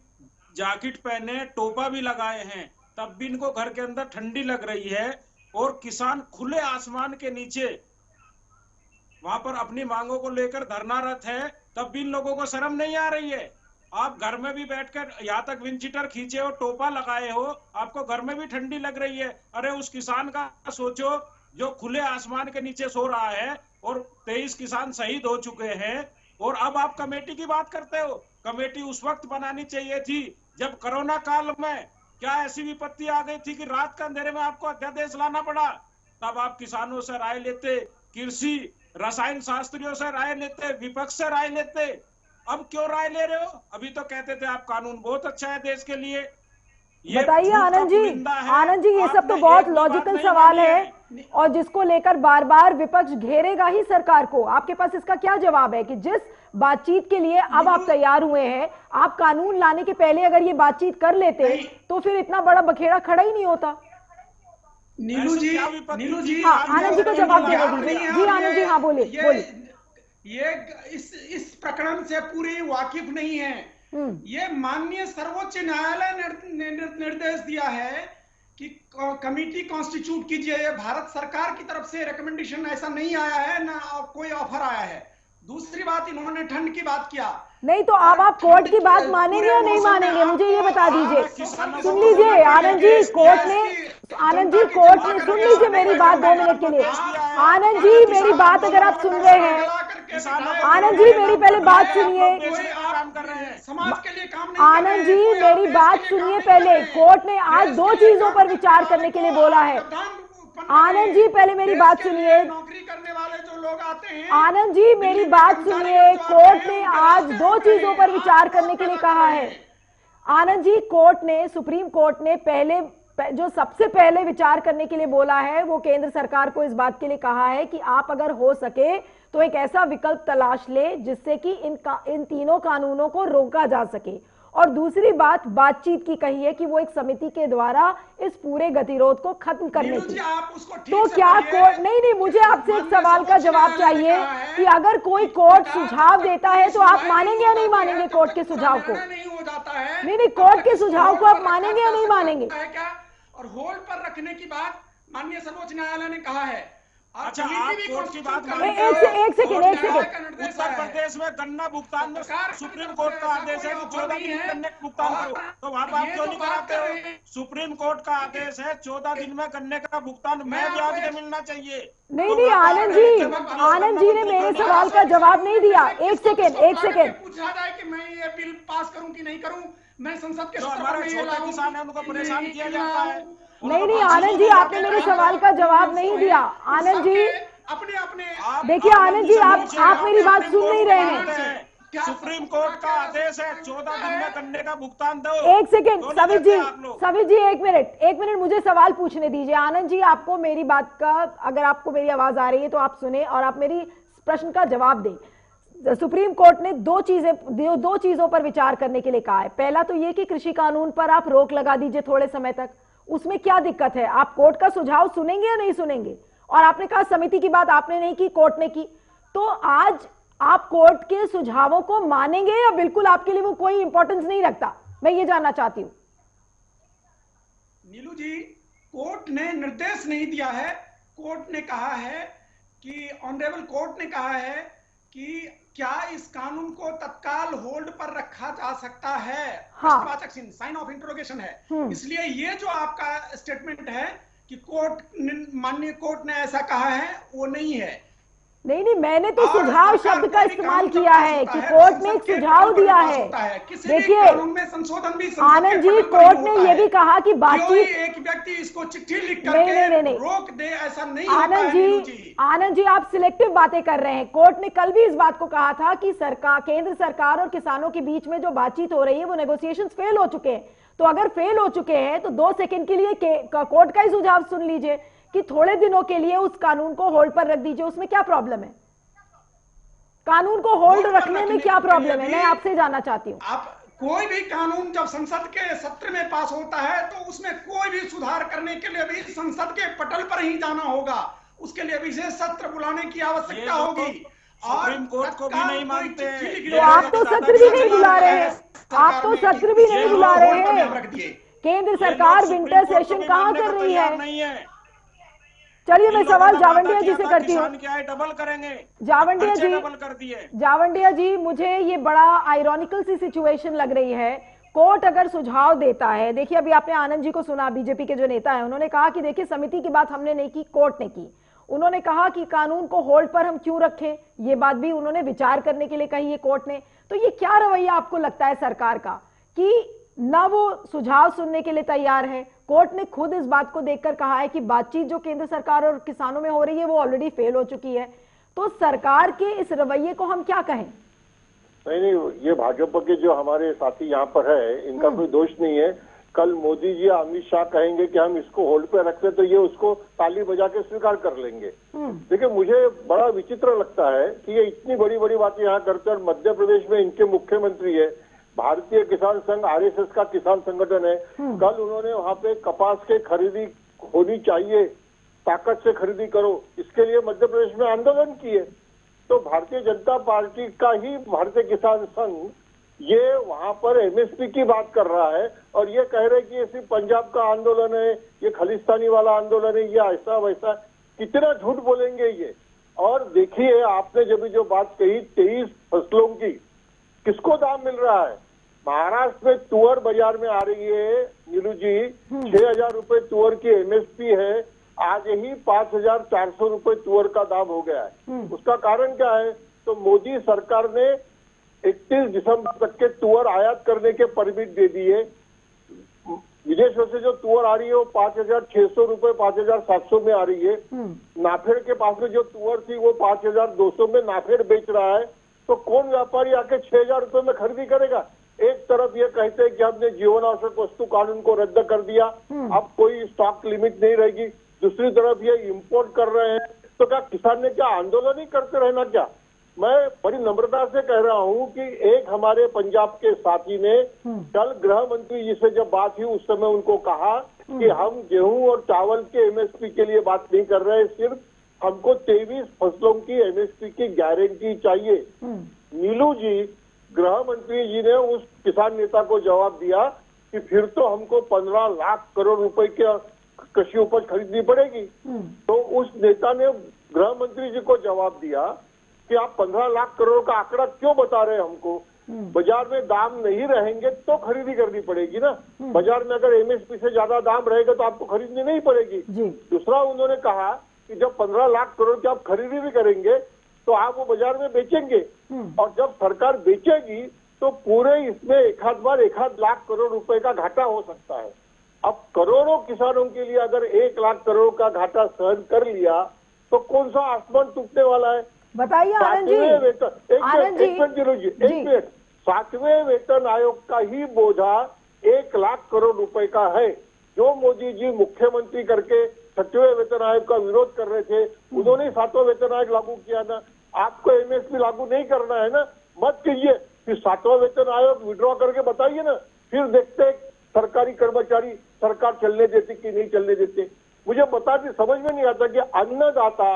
जैकेट पहने, टोपा भी लगाए हैं, तब भी इनको घर के अंदर ठंडी लग रही है, और किसान खुले आसमान के नीचे वहां पर अपनी मांगों को लेकर धरनारत है, तब भी इन लोगों को शर्म नहीं आ रही है। आप घर में भी बैठकर यहाँ तक विंडशीटर खींचे हो, टोपा लगाए हो, आपको घर में भी ठंडी लग रही है। अरे उस किसान का सोचो जो खुले आसमान के नीचे सो रहा है, और 23 किसान शहीद हो चुके हैं, और अब आप कमेटी की बात करते हो। कमेटी उस वक्त बनानी चाहिए थी जब कोरोना काल में क्या ऐसी विपत्ति आ गई थी कि रात के अंधेरे में आपको अध्यादेश लाना पड़ा? तब आप किसानों से राय लेते, कृषि रसायन शास्त्रियों से राय लेते, विपक्ष से राय लेते। अब क्यों राय ले रहे हो? अभी तो कहते थे आप कानून बहुत अच्छा है देश के लिए। बताइए आनंद जी, ये सब तो बहुत लॉजिकल सवाल है और जिसको लेकर बार बार विपक्ष घेरेगा ही सरकार को। आपके पास इसका क्या जवाब है कि जिस बातचीत के लिए अब आप तैयार हुए हैं, आप कानून लाने के पहले अगर ये बातचीत कर लेते तो फिर इतना बड़ा बखेड़ा खड़ा ही नहीं होता। नीलू जी, हाँ, आनंद जी को जवाब देने दीजिए। जी आनंद जी, हाँ बोलिए बोलिए। ये इस प्रकरण से पूरी वाकिफ नहीं है। ये माननीय सर्वोच्च न्यायालय ने निर्देश दिया है कि कमेटी कॉन्स्टिट्यूट कीजिए। ये भारत सरकार की तरफ से रिकमेंडेशन ऐसा नहीं आया है, ना कोई ऑफर आया है। दूसरी बात, इन्होंने ठंड की बात किया। नहीं तो अब आप कोर्ट की बात मानेंगे या नहीं मानेंगे, मुझे ये बता दीजिए। सुन लीजिए आनंद जी, कोर्ट ने सुन लीजिए मेरी बात 2 मिनट के लिए। आनंद जी मेरी बात अगर आप सुन रहे हैं, आनंद जी मेरी पहले बात सुनिए। समाज के लिए काम नहीं। आनंद जी मेरी बात सुनिए पहले। कोर्ट ने आज 2 चीजों पर विचार करने के लिए बोला है। आनंद जी पहले मेरी बात सुनिए। नौकरी करने वाले जो लोग आते हैं, आनंद जी मेरी बात सुनिए। कोर्ट ने आज 2 चीजों पर विचार करने के लिए कहा है। आनंद जी, कोर्ट ने, सुप्रीम कोर्ट ने जो सबसे पहले विचार करने के लिए बोला है वो केंद्र सरकार को इस बात के लिए कहा है कि आप अगर हो सके तो एक ऐसा विकल्प तलाश ले जिससे कि इन तीनों कानूनों को रोका जा सके। और दूसरी बात बातचीत की कही है कि वो एक समिति के द्वारा इस पूरे गतिरोध को खत्म करने की। तो क्या कोर्ट, नहीं, मुझे आपसे एक सवाल का जवाब चाहिए कि अगर कोई कोर्ट सुझाव देता है तो आप मानेंगे या नहीं मानेंगे कोर्ट के सुझाव को? नहीं, कोर्ट के सुझाव को आप मानेंगे या नहीं मानेंगे? और होल्ड पर रखने की बात माननीय सर्वोच्च न्यायालय ने कहा है। अच्छा, आप कोर्ट की बात एक सेकेंड। उत्तर प्रदेश में गन्ना भुगतान में सुप्रीम कोर्ट का आदेश है कि 14 दिन में गन्ने का भुगतान करो, तो वहां आप क्यों नहीं कराते हो? सुप्रीम कोर्ट का आदेश है 14 दिन में गन्ने का भुगतान में ब्याज के मिलना चाहिए। नहीं, आनंद जी ने मेरे सवाल का जवाब नहीं दिया। एक सेकेंड। पूछा जाए कि मैं ये बिल पास करूं कि नहीं करूं, मैं संसद के हमारे छोटे किसान है उनको परेशान किया जाता है। नहीं, आनंद जी आपने मेरे सवाल का जवाब नहीं दिया। आनंद जी अपने देखिए, आनंद जी आप मेरी बात सुन नहीं रहे हैं। सुप्रीम कोर्ट का आदेश है 14 दिन में गन्ने का भुगतान दो। एक सेकेंड सवित जी एक मिनट मुझे सवाल पूछने दीजिए। आनंद जी, आपको मेरी बात का, अगर आपको मेरी आवाज आ रही है तो आप सुने और आप मेरी प्रश्न का जवाब दें। सुप्रीम कोर्ट ने 2 चीजों पर विचार करने के लिए कहा है। पहला तो ये कि कृषि कानून पर आप रोक लगा दीजिए थोड़े समय तक। उसमें क्या दिक्कत है? आप कोर्ट का सुझाव सुनेंगे या नहीं सुनेंगे? और आपने कहा समिति की बात आपने नहीं की, कोर्ट ने की। तो आज आप कोर्ट के सुझावों को मानेंगे या बिल्कुल आपके लिए वो कोई इंपॉर्टेंस नहीं रखता? मैं ये जानना चाहती हूं। नीलू जी, कोर्ट ने निर्देश नहीं दिया है। कोर्ट ने कहा है कि ऑनरेबल कोर्ट ने कहा है कि क्या इस कानून को तत्काल होल्ड पर रखा जा सकता है। हाँ। साइन ऑफ इंटरोगेशन है। इसलिए ये जो आपका स्टेटमेंट है कि माननीय कोर्ट ने ऐसा कहा है, वो नहीं है। नहीं, मैंने तो सुझाव शब्द का इस्तेमाल किया है कि कोर्ट ने एक सुझाव दिया है। देखिए आनंद जी, कोर्ट ने यह भी कहा कि बातचीत, एक व्यक्ति इसको चिट्ठी लिख करके रोक दे, ऐसा नहीं होता है। आनंद जी आप सिलेक्टिव बातें कर रहे हैं। कोर्ट ने कल भी इस बात को कहा था कि केंद्र सरकार और किसानों के बीच में जो बातचीत हो रही है वो नेगोशिएशंस फेल हो चुके हैं। तो अगर फेल हो चुके हैं तो 2 सेकंड के लिए कोर्ट का ही सुझाव सुन लीजिए कि थोड़े दिनों के लिए उस कानून को होल्ड पर रख दीजिए। उसमें क्या प्रॉब्लम है? कानून को होल्ड रखने में क्या प्रॉब्लम है? मैं आपसे जानना चाहती हूँ। आप कोई भी कानून जब संसद के सत्र में पास होता है तो उसमें कोई भी सुधार करने के लिए भी संसद के पटल पर ही जाना होगा। उसके लिए विशेष सत्र बुलाने की आवश्यकता होगी। सुप्रीम कोर्ट को भी नहीं मानते हैं। तो आप तो सत्र भी नहीं बुला रहे हैं। आप तो सत्र भी नहीं बुला रहे हैं। केंद्र सरकार विंटर सेशन कहाँ कर रही है? चलिए मैं सवाल जावंडिया जी से करती हूँ। डबल करेंगे जावंडिया जी, डबल कर दिए। जावंडिया जी, मुझे ये बड़ा आयरॉनिकल सी सिचुएशन लग रही है। कोर्ट अगर सुझाव देता है, देखिए अभी आपने आनंद जी को सुना, बीजेपी के जो नेता है, उन्होंने कहा कि देखिए समिति की बात हमने नहीं की, कोर्ट ने की। उन्होंने कहा कि कानून को होल्ड पर हम क्यों रखें, ये बात भी उन्होंने विचार करने के लिए कही है कोर्ट ने। तो ये क्या रवैया आपको लगता है सरकार का कि ना वो सुझाव सुनने के लिए तैयार है। कोर्ट ने खुद इस बात को देखकर कहा है कि बातचीत जो केंद्र सरकार और किसानों में हो रही है वो ऑलरेडी फेल हो चुकी है। तो सरकार के इस रवैये को हम क्या कहें? नहीं, ये भाजपा के जो हमारे साथी यहाँ पर है इनका कोई दोष नहीं है। कल मोदी जी अमित शाह कहेंगे कि हम इसको होल्ड पे रखते तो ये उसको ताली बजा के स्वीकार कर लेंगे। देखिए, मुझे बड़ा विचित्र लगता है कि ये इतनी बड़ी बड़ी बातें यहाँ करते हैं। मध्य प्रदेश में इनके मुख्यमंत्री है, भारतीय किसान संघ आरएसएस का किसान संगठन है। कल उन्होंने वहाँ पे कपास के खरीदी होनी चाहिए, ताकत से खरीदी करो, इसके लिए मध्य प्रदेश में आंदोलन किए। तो भारतीय जनता पार्टी का ही भारतीय किसान संघ ये वहां पर एमएसपी की बात कर रहा है और ये कह रहे कि ये सिर्फ पंजाब का आंदोलन है, ये खालिस्तानी वाला आंदोलन है, ये ऐसा वैसा। कितना झूठ बोलेंगे ये। और देखिए, आपने जब जो बात कही 23 फसलों की, किसको दाम मिल रहा है? महाराष्ट्र में तुअर बाजार में आ रही है नीलू जी, 6,000 रुपए तुअर की एमएसपी है। आज ही 5,400 रुपए तुअर का दाम हो गया है। उसका कारण क्या है? तो मोदी सरकार ने 31 दिसंबर तक के तुअर आयात करने के परमिट दे दिए। विदेशों से जो तुअर आ रही है वो 5,600 रुपए 5,700 में आ रही है। नाफेड के पास में जो तुअर थी वो 5,200 में नाफेड बेच रहा है। तो कौन व्यापारी आके 6,000 रुपए में खरीदी करेगा? एक तरफ ये कहते हैं कि हमने जीवन आवश्यक वस्तु कानून को रद्द कर दिया, अब कोई स्टॉक लिमिट नहीं रहेगी। दूसरी तरफ ये इंपोर्ट कर रहे हैं। तो क्या किसान ने क्या आंदोलन ही करते रहना क्या? मैं बड़ी नम्रता से कह रहा हूं कि एक हमारे पंजाब के साथी ने कल गृह मंत्री जी से जब बात हुई उस समय उनको कहा कि हम गेहूं और चावल के एमएसपी के लिए बात नहीं कर रहे, सिर्फ हमको 23 फसलों की एमएसपी की गारंटी चाहिए। नीलू जी, गृह मंत्री जी ने उस किसान नेता को जवाब दिया कि फिर तो हमको 15 लाख करोड़ रुपए के कृषि उपज खरीदनी पड़ेगी। तो उस नेता ने गृह मंत्री जी को जवाब दिया कि आप 15 लाख करोड़ का आंकड़ा क्यों बता रहे हैं हमको? बाजार में दाम नहीं रहेंगे तो खरीदी करनी पड़ेगी ना। बाजार में अगर एमएसपी से ज्यादा दाम रहेगा तो आपको खरीदनी नहीं पड़ेगी। दूसरा, उन्होंने कहा कि जब 15 लाख करोड़ की आप खरीदी भी करेंगे तो आप वो बाजार में बेचेंगे, और जब सरकार बेचेगी तो पूरे इसमें एक आध लाख करोड़ रुपए का घाटा हो सकता है। अब करोड़ों किसानों के लिए अगर 1 लाख करोड़ का घाटा सहन कर लिया तो कौन सा आसमान टूटने वाला है? बताइए आनंद जी। एक मिनट, 7वें वेतन आयोग का ही बोझा 1 लाख करोड़ रुपए का है। जो मोदी जी मुख्यमंत्री करके 6वें वेतन आयोग का विरोध कर रहे थे, उन्होंने 7वां वेतन आयोग लागू किया ना। आपको एमएसपी लागू नहीं करना है ना, मत कीजिए। फिर 7वां वेतन आयोग विड्रॉ करके बताइए ना, फिर देखते सरकारी कर्मचारी सरकार चलने देती कि नहीं चलने देते। मुझे बताते समझ में नहीं आता कि अन्नदाता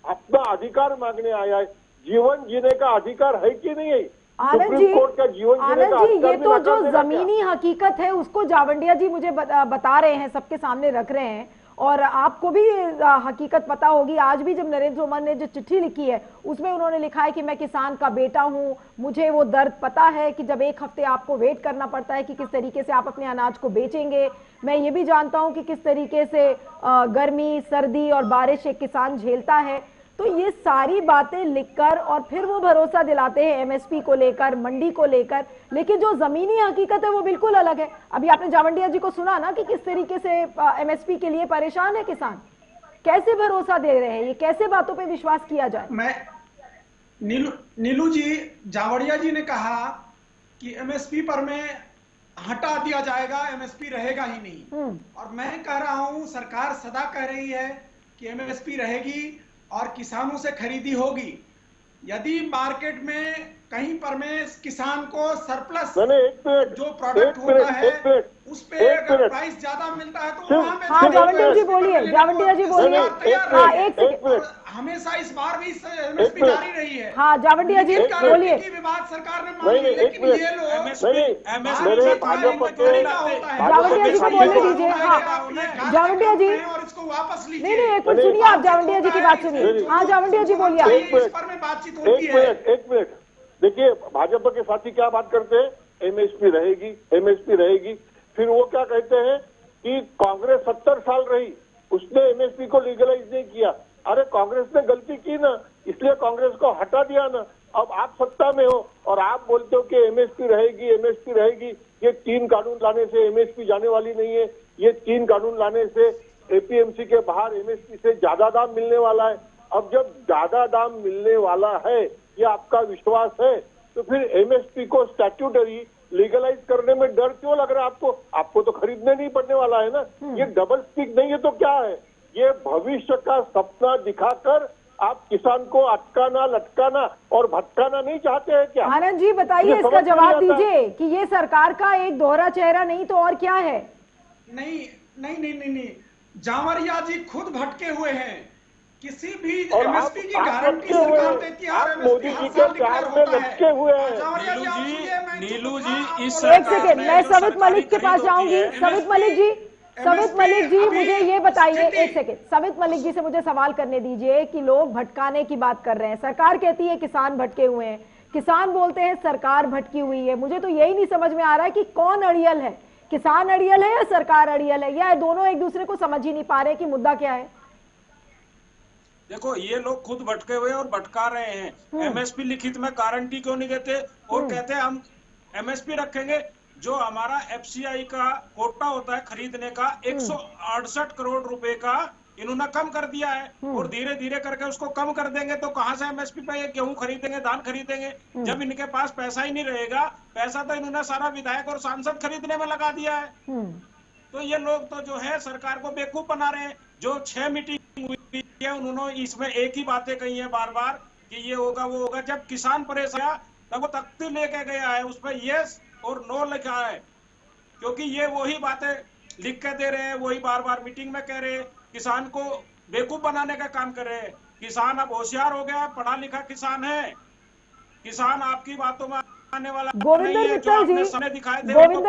अपना अधिकार मांगने आया है। जीवन जीने का अधिकार है कि नहीं है? सुप्रीम कोर्ट का जीवन जीने का अधिकार ये तो जो जमीनी हकीकत है उसको जावंडिया जी मुझे बता रहे हैं, सबके सामने रख रहे हैं, और आपको भी हकीकत पता होगी। आज भी जब नरेंद्र तोमर ने जो चिट्ठी लिखी है उसमें उन्होंने लिखा है कि मैं किसान का बेटा हूं, मुझे वो दर्द पता है कि जब 1 हफ्ते आपको वेट करना पड़ता है कि किस तरीके से आप अपने अनाज को बेचेंगे। मैं ये भी जानता हूं कि किस तरीके से गर्मी, सर्दी और बारिश एक किसान झेलता है। तो ये सारी बातें लिखकर और फिर वो भरोसा दिलाते हैं एमएसपी को लेकर, मंडी को लेकर, लेकिन जो जमीनी हकीकत है वो बिल्कुल अलग है। अभी आपने जावंडिया जी को सुना ना कि किस तरीके से एमएसपी के लिए परेशान है किसान, कैसे भरोसा दे रहे हैं, ये कैसे बातों पे विश्वास किया जाए? मैं नीलू जी, जावड़िया जी ने कहा कि एमएसपी पर में हटा दिया जाएगा, एमएसपी रहेगा ही नहीं। और मैं कह रहा हूं, सरकार सदा कह रही है कि एमएसपी रहेगी और किसानों से खरीदी होगी। यदि मार्केट में कहीं पर में किसान को सरप्लस जो प्रोडक्ट होता है उस पे अगर प्राइस ज्यादा मिलता है तो वहां पे जावंडिया जी बोलिए, जावंडिया जी बोलिए। हमेशा इस बार भी एमएसपी जारी रही है। हाँ जावंडिया जी बोलिए। विभाग सरकार ने मान ली, लेकिन ये लोग जावंडिया जी को बोलने दीजिए। हाँ जावंडिया जी, और इसको वापस लीजिए। नहीं एक मिनट सुनिए, आप जावंडिया जी की बात सुनिए। हाँ जावंडिया जी बोलिए। इस पर में बातचीत होती है। एक मिनट, देखिए भाजपा के साथी क्या बात करते हैं, एमएसपी रहेगी, एमएसपी रहेगी। फिर वो क्या कहते हैं कि कांग्रेस 70 साल रही, उसने एमएसपी को लीगलाइज नहीं किया। अरे कांग्रेस ने गलती की ना, इसलिए कांग्रेस को हटा दिया ना। अब आप सत्ता में हो और आप बोलते हो कि एमएसपी रहेगी, एमएसपी रहेगी। ये 3 कानून लाने से एमएसपी जाने वाली नहीं है। ये 3 कानून लाने से एपीएमसी के बाहर एमएसपी से ज्यादा दाम मिलने वाला है। अब जब ज्यादा दाम मिलने वाला है, ये आपका विश्वास है, तो फिर एमएसपी को स्टैट्यूटरी लीगलाइज करने में डर क्यों लग रहा है आपको? आपको तो खरीदने नहीं पड़ने वाला है ना। ये डबल स्पीक नहीं है तो क्या है? ये भविष्य का सपना दिखाकर आप किसान को अटकाना, लटकाना और भटकाना नहीं चाहते हैं क्या? आनंद जी बताइए, इसका जवाब दीजिए कि ये सरकार का एक दोहरा चेहरा नहीं तो और क्या है? नहीं, जावरिया जी खुद भटके हुए हैं। किसी भी एमएसपी की गारंटी सरकार देती है और मोदी जी के प्यार में लटके हुए हैं। नीलू जी इस एक सेकेंड, मैं सवित मलिक के पास जाऊंगी। सवित मलिक जी मुझे ये बताइए, एक सेकेंड, सवित मलिक जी से मुझे सवाल करने दीजिए कि लोग भटकाने की बात कर रहे हैं, सरकार कहती है किसान भटके हुए हैं, किसान बोलते हैं सरकार भटकी हुई है। मुझे तो यही नहीं समझ में आ रहा है कि कौन अड़ियल है, किसान अड़ियल है या सरकार अड़ियल है, या दोनों एक दूसरे को समझ ही नहीं पा रहे कि मुद्दा क्या है? देखो, ये लोग खुद भटके हुए और भटका रहे हैं। एमएसपी लिखित में गारंटी क्यों नहीं देते और कहते हैं हम एमएसपी रखेंगे। जो हमारा एफसीआई का कोटा होता है खरीदने का 168 करोड़ रुपए का इन्होंने कम कर दिया है और धीरे धीरे करके उसको कम कर देंगे तो कहां से एमएसपी पे ये गेहूं खरीदेंगे, धान खरीदेंगे? जब इनके पास पैसा ही नहीं रहेगा, पैसा तो इन्होंने सारा विधायक और सांसद खरीदने में लगा दिया है। तो ये लोग तो जो है सरकार को बेवकूफ बना रहे हैं। जो 6 मीटिंग हुई है उन्होंने इसमें एक ही बातें कही है बार बार कि ये होगा वो होगा। जब किसान परेशान तब वो तख्ती लेके गया है, उस पर यस और नो लिखा है, क्योंकि ये वही बातें लिख के दे रहे हैं, वही बार बार मीटिंग में कह रहे हैं, किसान को बेवकूफ बनाने का काम कर रहे हैं। किसान अब होशियार हो गया, पढ़ा लिखा किसान है, किसान आपकी बातों में आने वाला गोविंदर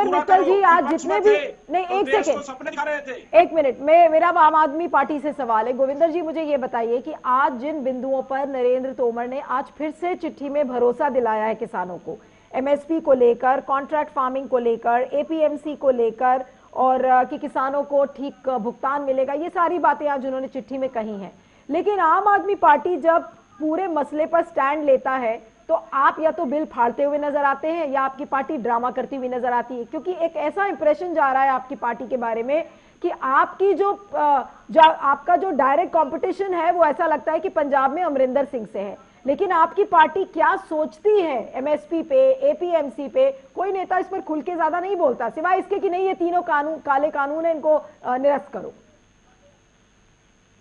मित्तल जी आज जितने भी नहीं, एक सेकेंड, सपने दिखा रहे थे। एक मिनट, मेरा आम आदमी पार्टी से सवाल है। गोविंदर जी मुझे ये बताइए कि आज जिन बिंदुओं पर नरेंद्र तोमर ने आज फिर से चिट्ठी में भरोसा दिलाया है किसानों को, एमएसपी को लेकर, कॉन्ट्रैक्ट फार्मिंग को लेकर, एपीएमसी को लेकर और कि किसानों को ठीक भुगतान मिलेगा, ये सारी बातें आज उन्होंने चिट्ठी में कही हैं। लेकिन आम आदमी पार्टी जब पूरे मसले पर स्टैंड लेता है तो आप या तो बिल फाड़ते हुए नजर आते हैं या आपकी पार्टी ड्रामा करती हुई नजर आती है, क्योंकि एक ऐसा इंप्रेशन जा रहा है आपकी पार्टी के बारे में कि आपकी जो आपका जो डायरेक्ट कंपटीशन है वो ऐसा लगता है कि पंजाब में अमरिंदर सिंह से है। लेकिन आपकी पार्टी क्या सोचती है एमएसपी पे, एपीएमसी पे? कोई नेता इस पर खुल के ज्यादा नहीं बोलता, सिवाय इसके कि नहीं ये तीनों कानून काले कानून है, इनको निरस्त करो।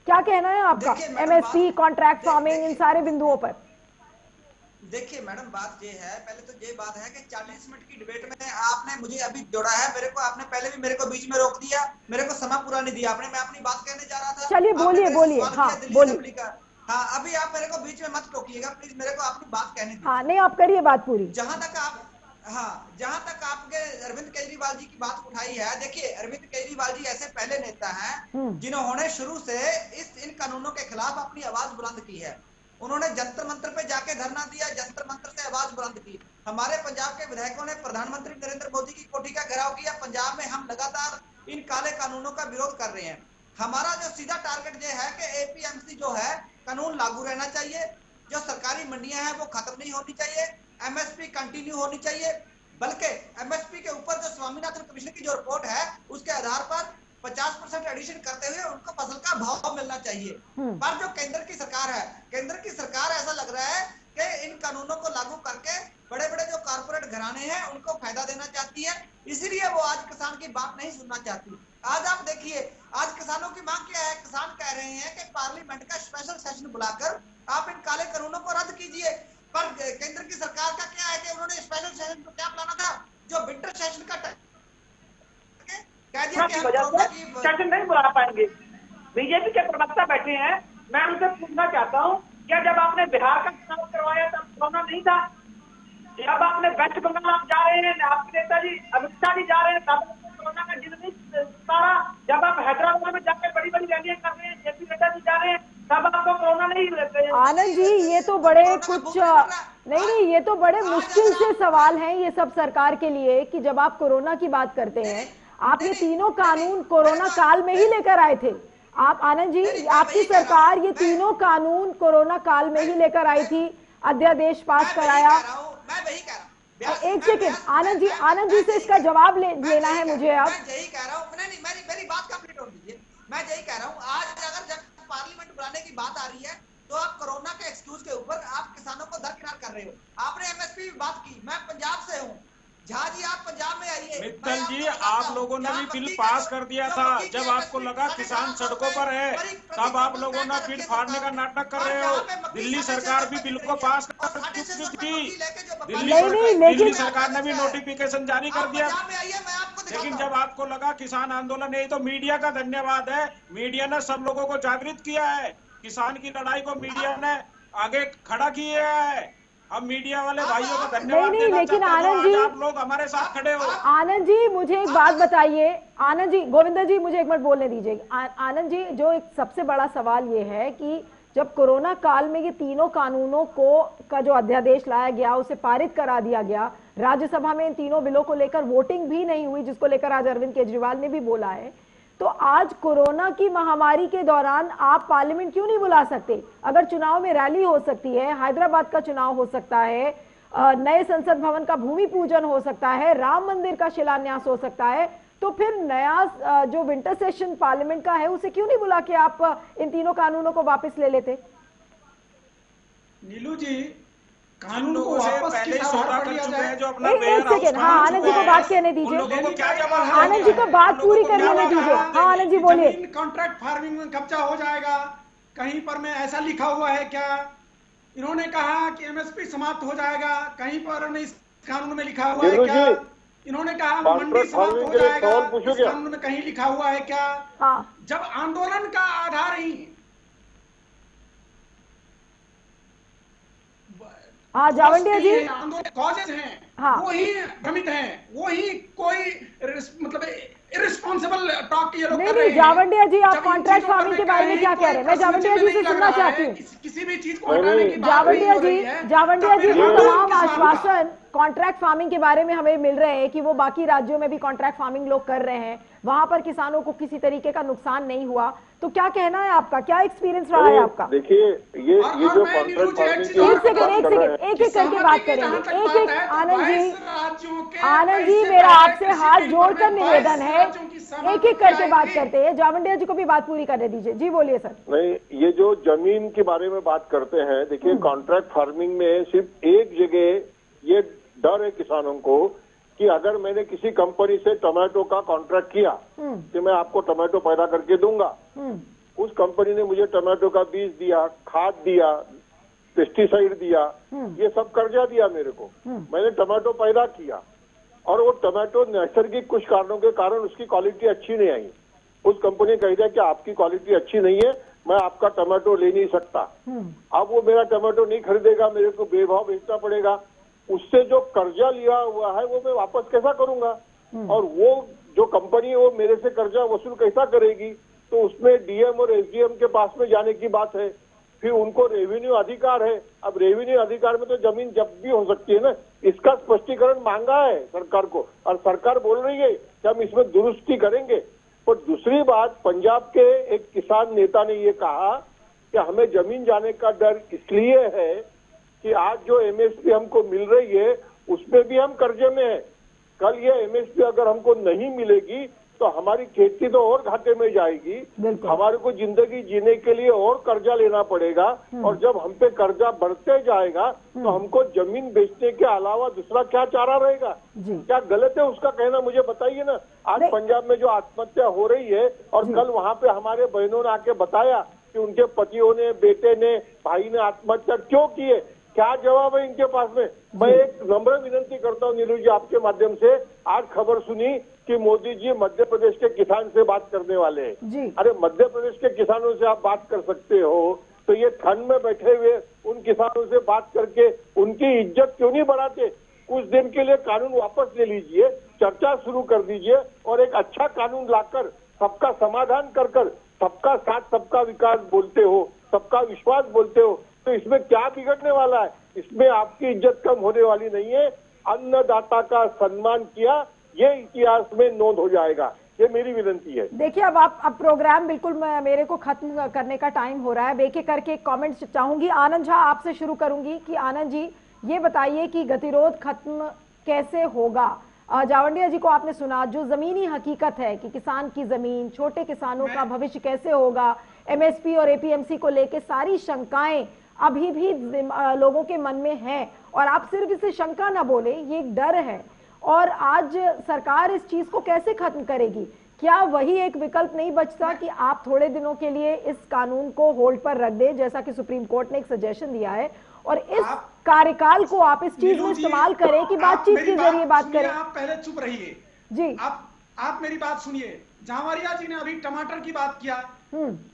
क्या कहना है आपका एमएसपी, कॉन्ट्रैक्ट फार्मिंग, इन सारे बिंदुओं पर? देखिए मैडम, बात ये है, पहले तो ये बात है कि 40 मिनट की डिबेट में आपने मुझे अभी जोड़ा है, मेरे को आपने पहले भी मेरे को बीच में रोक दिया, मेरे को समय पूरा नहीं दिया आपने। मैं अपनी बात कहने जा रहा था। चलिए बोलिए। हाँ बोलिए। हाँ, अभी आप मेरे को बीच में मत टोकिएगा प्लीज, मेरे को अपनी बात कहने दीजिए। हाँ नहीं, आप करिए बात पूरी। जहां तक आपके अरविंद केजरीवाल जी की बात उठाई है, देखिए अरविंद केजरीवाल जी ऐसे पहले नेता हैं जिन्होंने शुरू से इन कानूनों के खिलाफ अपनी आवाज बुलंद की है। उन्होंने जंतर मंतर पे जाके धरना दिया, जंतर मंतर से आवाज बुलंद की। हमारे पंजाब के विधायकों ने प्रधानमंत्री नरेंद्र मोदी की कोठी का घेराव किया। पंजाब में हम लगातार इन काले कानूनों का विरोध कर रहे हैं। हमारा जो सीधा टारगेट ये है कि एपीएमसी जो है कानून लागू रहना चाहिए, जो सरकारी मंडियां हैं वो खत्म नहीं होनी चाहिए, एमएसपी कंटिन्यू होनी चाहिए, बल्कि एमएसपी के ऊपर जो स्वामीनाथन कमीशन की जो रिपोर्ट है उसके आधार पर 50% एडिशन करते हुए उनको फसल का भाव मिलना चाहिए। पर जो केंद्र की सरकार है, केंद्र की सरकार ऐसा लग रहा है कि इन कानूनों को लागू करके बड़े बड़े जो कारपोरेट घराने हैं उनको फायदा देना चाहती है, इसीलिए वो आज किसान की बात नहीं सुनना चाहती। आज आप देखिए, आज किसानों की मांग क्या है? किसान कह रहे हैं कि पार्लियामेंट का स्पेशल सेशन बुलाकर आप इन काले कानूनों को रद्द कीजिए। पर केंद्र की सरकार का क्या है कि उन्होंने स्पेशल सेशन को क्या प्लाना था, जो विंटर सेशन का सेशन नहीं बुला पाएंगे। बीजेपी के प्रवक्ता बैठे हैं, मैं उनसे पूछना चाहता हूँ, क्या जब आपने बिहार का चुनाव करवाया तब कोरोना नहीं था? जब आपने वेस्ट बंगाल आप जा रहे हैं, आपके नेताजी अमित शाह जी जा रहे हैं, तब कोरोना का जिंदगी सारा, जब आप हैदराबाद में जाकर बड़ी बड़ी रैलियां कर रहे हैं, जेपी नड्डा जी जा रहे हैं, तब आपको कोरोना नहीं रहते हैं। आनंद जी ये तो बड़े कुछ नहीं, ये तो बड़े मुश्किल से सवाल हैं ये सब सरकार के लिए कि जब आप कोरोना की बात करते हैं, आप ये तीनों कानून कोरोना काल में ही लेकर आए थे। आप आनंद जी, आपकी सरकार ये तीनों कानून कोरोना काल में ही लेकर आई थी। अध्यादेश पास कराया। मैं वही कह रहा हूँ। एक सेकेंड आनंद जी से इसका जवाब लेना है मुझे। अब मैं यही कह रहा हूँ, नहीं मेरी बात कंप्लीट होने दीजिए। मैं यही कह रहा हूँ, आज अगर जब पार्लियामेंट बुलाने की बात आ रही है तो आप कोरोना के एक्सक्यूज के ऊपर आप किसानों को दरकिनार कर रहे हो। आपने एमएसपी की बात की, मैं पंजाब से हूँ। झा जी आप पंजाब में आइए। मित्तल जी आप लोगों ने भी बिल पास कर दिया था, जब आपको लगा किसान सड़कों पर है तब आप लोगों ने बिल फाड़ने का नाटक कर रहे हो। दिल्ली सरकार भी बिल को पास कर चुकी थी, दिल्ली सरकार ने भी नोटिफिकेशन जारी कर दिया। लेकिन जब आपको लगा किसान आंदोलन, यही तो मीडिया का धन्यवाद है, मीडिया ने सब लोगों को जागृत किया है। किसान की लड़ाई को मीडिया ने आगे खड़ा किया है। हम मीडिया वाले भाइयों को धन्यवाद नहीं, लेकिन आनंद जी आप लोग हमारे साथ खड़े हो। आनंद जी मुझे एक बात बताइए, आनंद जी, गोविंदर जी मुझे एक मिनट बोलने दीजिए। आनंद जी, जो एक सबसे बड़ा सवाल ये है कि जब कोरोना काल में ये तीनों कानूनों का जो अध्यादेश लाया गया उसे पारित करा दिया गया, राज्यसभा में इन तीनों बिलों को लेकर वोटिंग भी नहीं हुई, जिसको लेकर आज अरविंद केजरीवाल ने भी बोला है, तो आज कोरोना की महामारी के दौरान आप पार्लियामेंट क्यों नहीं बुला सकते? अगर चुनाव में रैली हो सकती है, हैदराबाद का चुनाव हो सकता है, नए संसद भवन का भूमि पूजन हो सकता है, राम मंदिर का शिलान्यास हो सकता है, तो फिर नया जो विंटर सेशन पार्लियामेंट का है उसे क्यों नहीं बुला के आप इन तीनों कानूनों को वापस ले लेते? नीलू जी, कानून को वापस पहले सौदा कर चुके हैं जो अपना एक सेकेंड, हाँ आनंद जी को बात कहने दीजिए, आनंद जी को बात पूरी करने दीजिए। हाँ आनंद जी बोलिए। कॉन्ट्रैक्ट फार्मिंग में कब्जा हो जाएगा, कहीं पर में ऐसा लिखा हुआ है क्या? इन्होंने कहा कि एमएसपी समाप्त हो जाएगा, कहीं पर इस कानून में लिखा हुआ है क्या? इन्होंने कहा मंडी समाप्त हो जाएगा, इस कानून में कहीं लिखा हुआ है क्या? जब आंदोलन का आधार ही जावंडिया जी कॉजेज हैं, वो ही भ्रमित हैं, वो ही कोई मतलब इररिस्पांसिबल टॉक ये लोग कर रहे हैं। जावंडिया जी आप कॉन्ट्रैक्ट फार्मिंग के बारे में क्या कह रहे हैं? मैं जावंडिया जी से सुनना चाहती हूँ। किसी भी चीज को हटाने की बात जावंडिया जी जो तमाम आश्वासन कॉन्ट्रैक्ट फार्मिंग के बारे में हमें मिल रहे हैं कि वो बाकी राज्यों में भी कॉन्ट्रैक्ट फार्मिंग लोग कर रहे हैं, वहां पर किसानों को किसी तरीके का नुकसान नहीं हुआ, तो क्या कहना है आपका? क्या एक्सपीरियंस रहा है आपका? देखिए ये जो कॉन्ट्रैक्ट फार्मिंग एक करके बात करेंगे, एक आनंद जी मेरा आपसे हाथ जोड़कर निवेदन है, एक करके बात करते हैं। जावंडिया जी को भी बात पूरी करने दीजिए। जी बोलिए सर। नहीं, ये जो जमीन के बारे में बात करते हैं, देखिए कॉन्ट्रैक्ट फार्मिंग में सिर्फ एक जगह ये डर है किसानों को कि अगर मैंने किसी कंपनी से टमाटो का कॉन्ट्रैक्ट किया कि मैं आपको टमाटो पैदा करके दूंगा, उस कंपनी ने मुझे टमाटो का बीज दिया, खाद दिया, पेस्टिसाइड दिया, ये सब कर्जा दिया मेरे को, मैंने टमाटो पैदा किया और वो टमाटो नैसर्गिक कुछ कारणों के कारण उसकी क्वालिटी अच्छी नहीं आई, उस कंपनी ने कह दिया कि आपकी क्वालिटी अच्छी नहीं है, मैं आपका टमाटो ले नहीं सकता। अब वो मेरा टमाटो नहीं खरीदेगा, मेरे को बेभाव बेचना पड़ेगा, उससे जो कर्जा लिया हुआ है वो मैं वापस कैसा करूंगा? और वो जो कंपनी है वो मेरे से कर्जा वसूल कैसा करेगी? तो उसमें डीएम और एसडीएम के पास में जाने की बात है, फिर उनको रेवेन्यू अधिकार है। अब रेवेन्यू अधिकार में तो जमीन जब्त भी हो सकती है ना, इसका स्पष्टीकरण मांगा है सरकार को और सरकार बोल रही है कि हम इसमें दुरुस्ती करेंगे। और दूसरी बात, पंजाब के एक किसान नेता ने ये कहा कि हमें जमीन जाने का डर इसलिए है कि आज जो एमएसपी हमको मिल रही है उसमें भी हम कर्जे में है, कल ये एमएसपी अगर हमको नहीं मिलेगी तो हमारी खेती तो और घाटे में जाएगी, हमारे को जिंदगी जीने के लिए और कर्जा लेना पड़ेगा, और जब हम पे कर्जा बढ़ते जाएगा तो हमको जमीन बेचने के अलावा दूसरा क्या चारा रहेगा? क्या गलत है उसका कहना? मुझे बताइए ना। आज पंजाब में जो आत्महत्या हो रही है और कल वहाँ पे हमारे बहनों ने आके बताया कि उनके पतियों ने, बेटे ने, भाई ने आत्महत्या क्यों की है, क्या जवाब है इनके पास में? मैं एक नम्र विनंती करता हूँ नीलू जी आपके माध्यम से, आज खबर सुनी कि मोदी जी मध्य प्रदेश के किसान से बात करने वाले हैं। अरे मध्य प्रदेश के किसानों से आप बात कर सकते हो तो ये ठंड में बैठे हुए उन किसानों से बात करके उनकी इज्जत क्यों नहीं बढ़ाते? कुछ दिन के लिए कानून वापस ले लीजिए, चर्चा शुरू कर दीजिए और एक अच्छा कानून लाकर सबका समाधान कर सबका साथ सबका विकास बोलते हो, सबका विश्वास बोलते हो, तो इसमें क्या बिगड़ने वाला है? इसमें आपकी इज्जत कम होने वाली नहीं है। अन्नदाता का सम्मान किया, ये इतिहास में नोंद हो जाएगा। ये मेरी विनती है। देखिए अब प्रोग्राम बिल्कुल मेरे को खत्म करने का टाइम हो रहा है। एक एक करके कमेंट्स चाहूंगी। आनंद झा आपसे शुरू करूंगी कि आनंद जी ये बताइए कि गतिरोध खत्म कैसे होगा। जावंडिया जी को आपने सुना, जो जमीनी हकीकत है कि किसान की जमीन, छोटे किसानों का भविष्य कैसे होगा, एमएसपी और एपीएमसी को लेके सारी शंकाएं अभी भी लोगों के मन में हैं। और आप सिर्फ इसे शंका ना बोले, ये एक डर है। और आज सरकार इस चीज को कैसे खत्म करेगी? क्या वही एक विकल्प नहीं बचता कि आप थोड़े दिनों के लिए इस कानून को होल्ड पर रख दे, जैसा कि सुप्रीम कोर्ट ने एक सजेशन दिया है, और इस कार्यकाल को आप इस चीज में इस्तेमाल करें कि बातचीत के जरिए बात करें? आप पहले चुप रहिए जी। आप मेरी बात सुनिए। जावरिया जी ने अभी टमाटर की बात किया।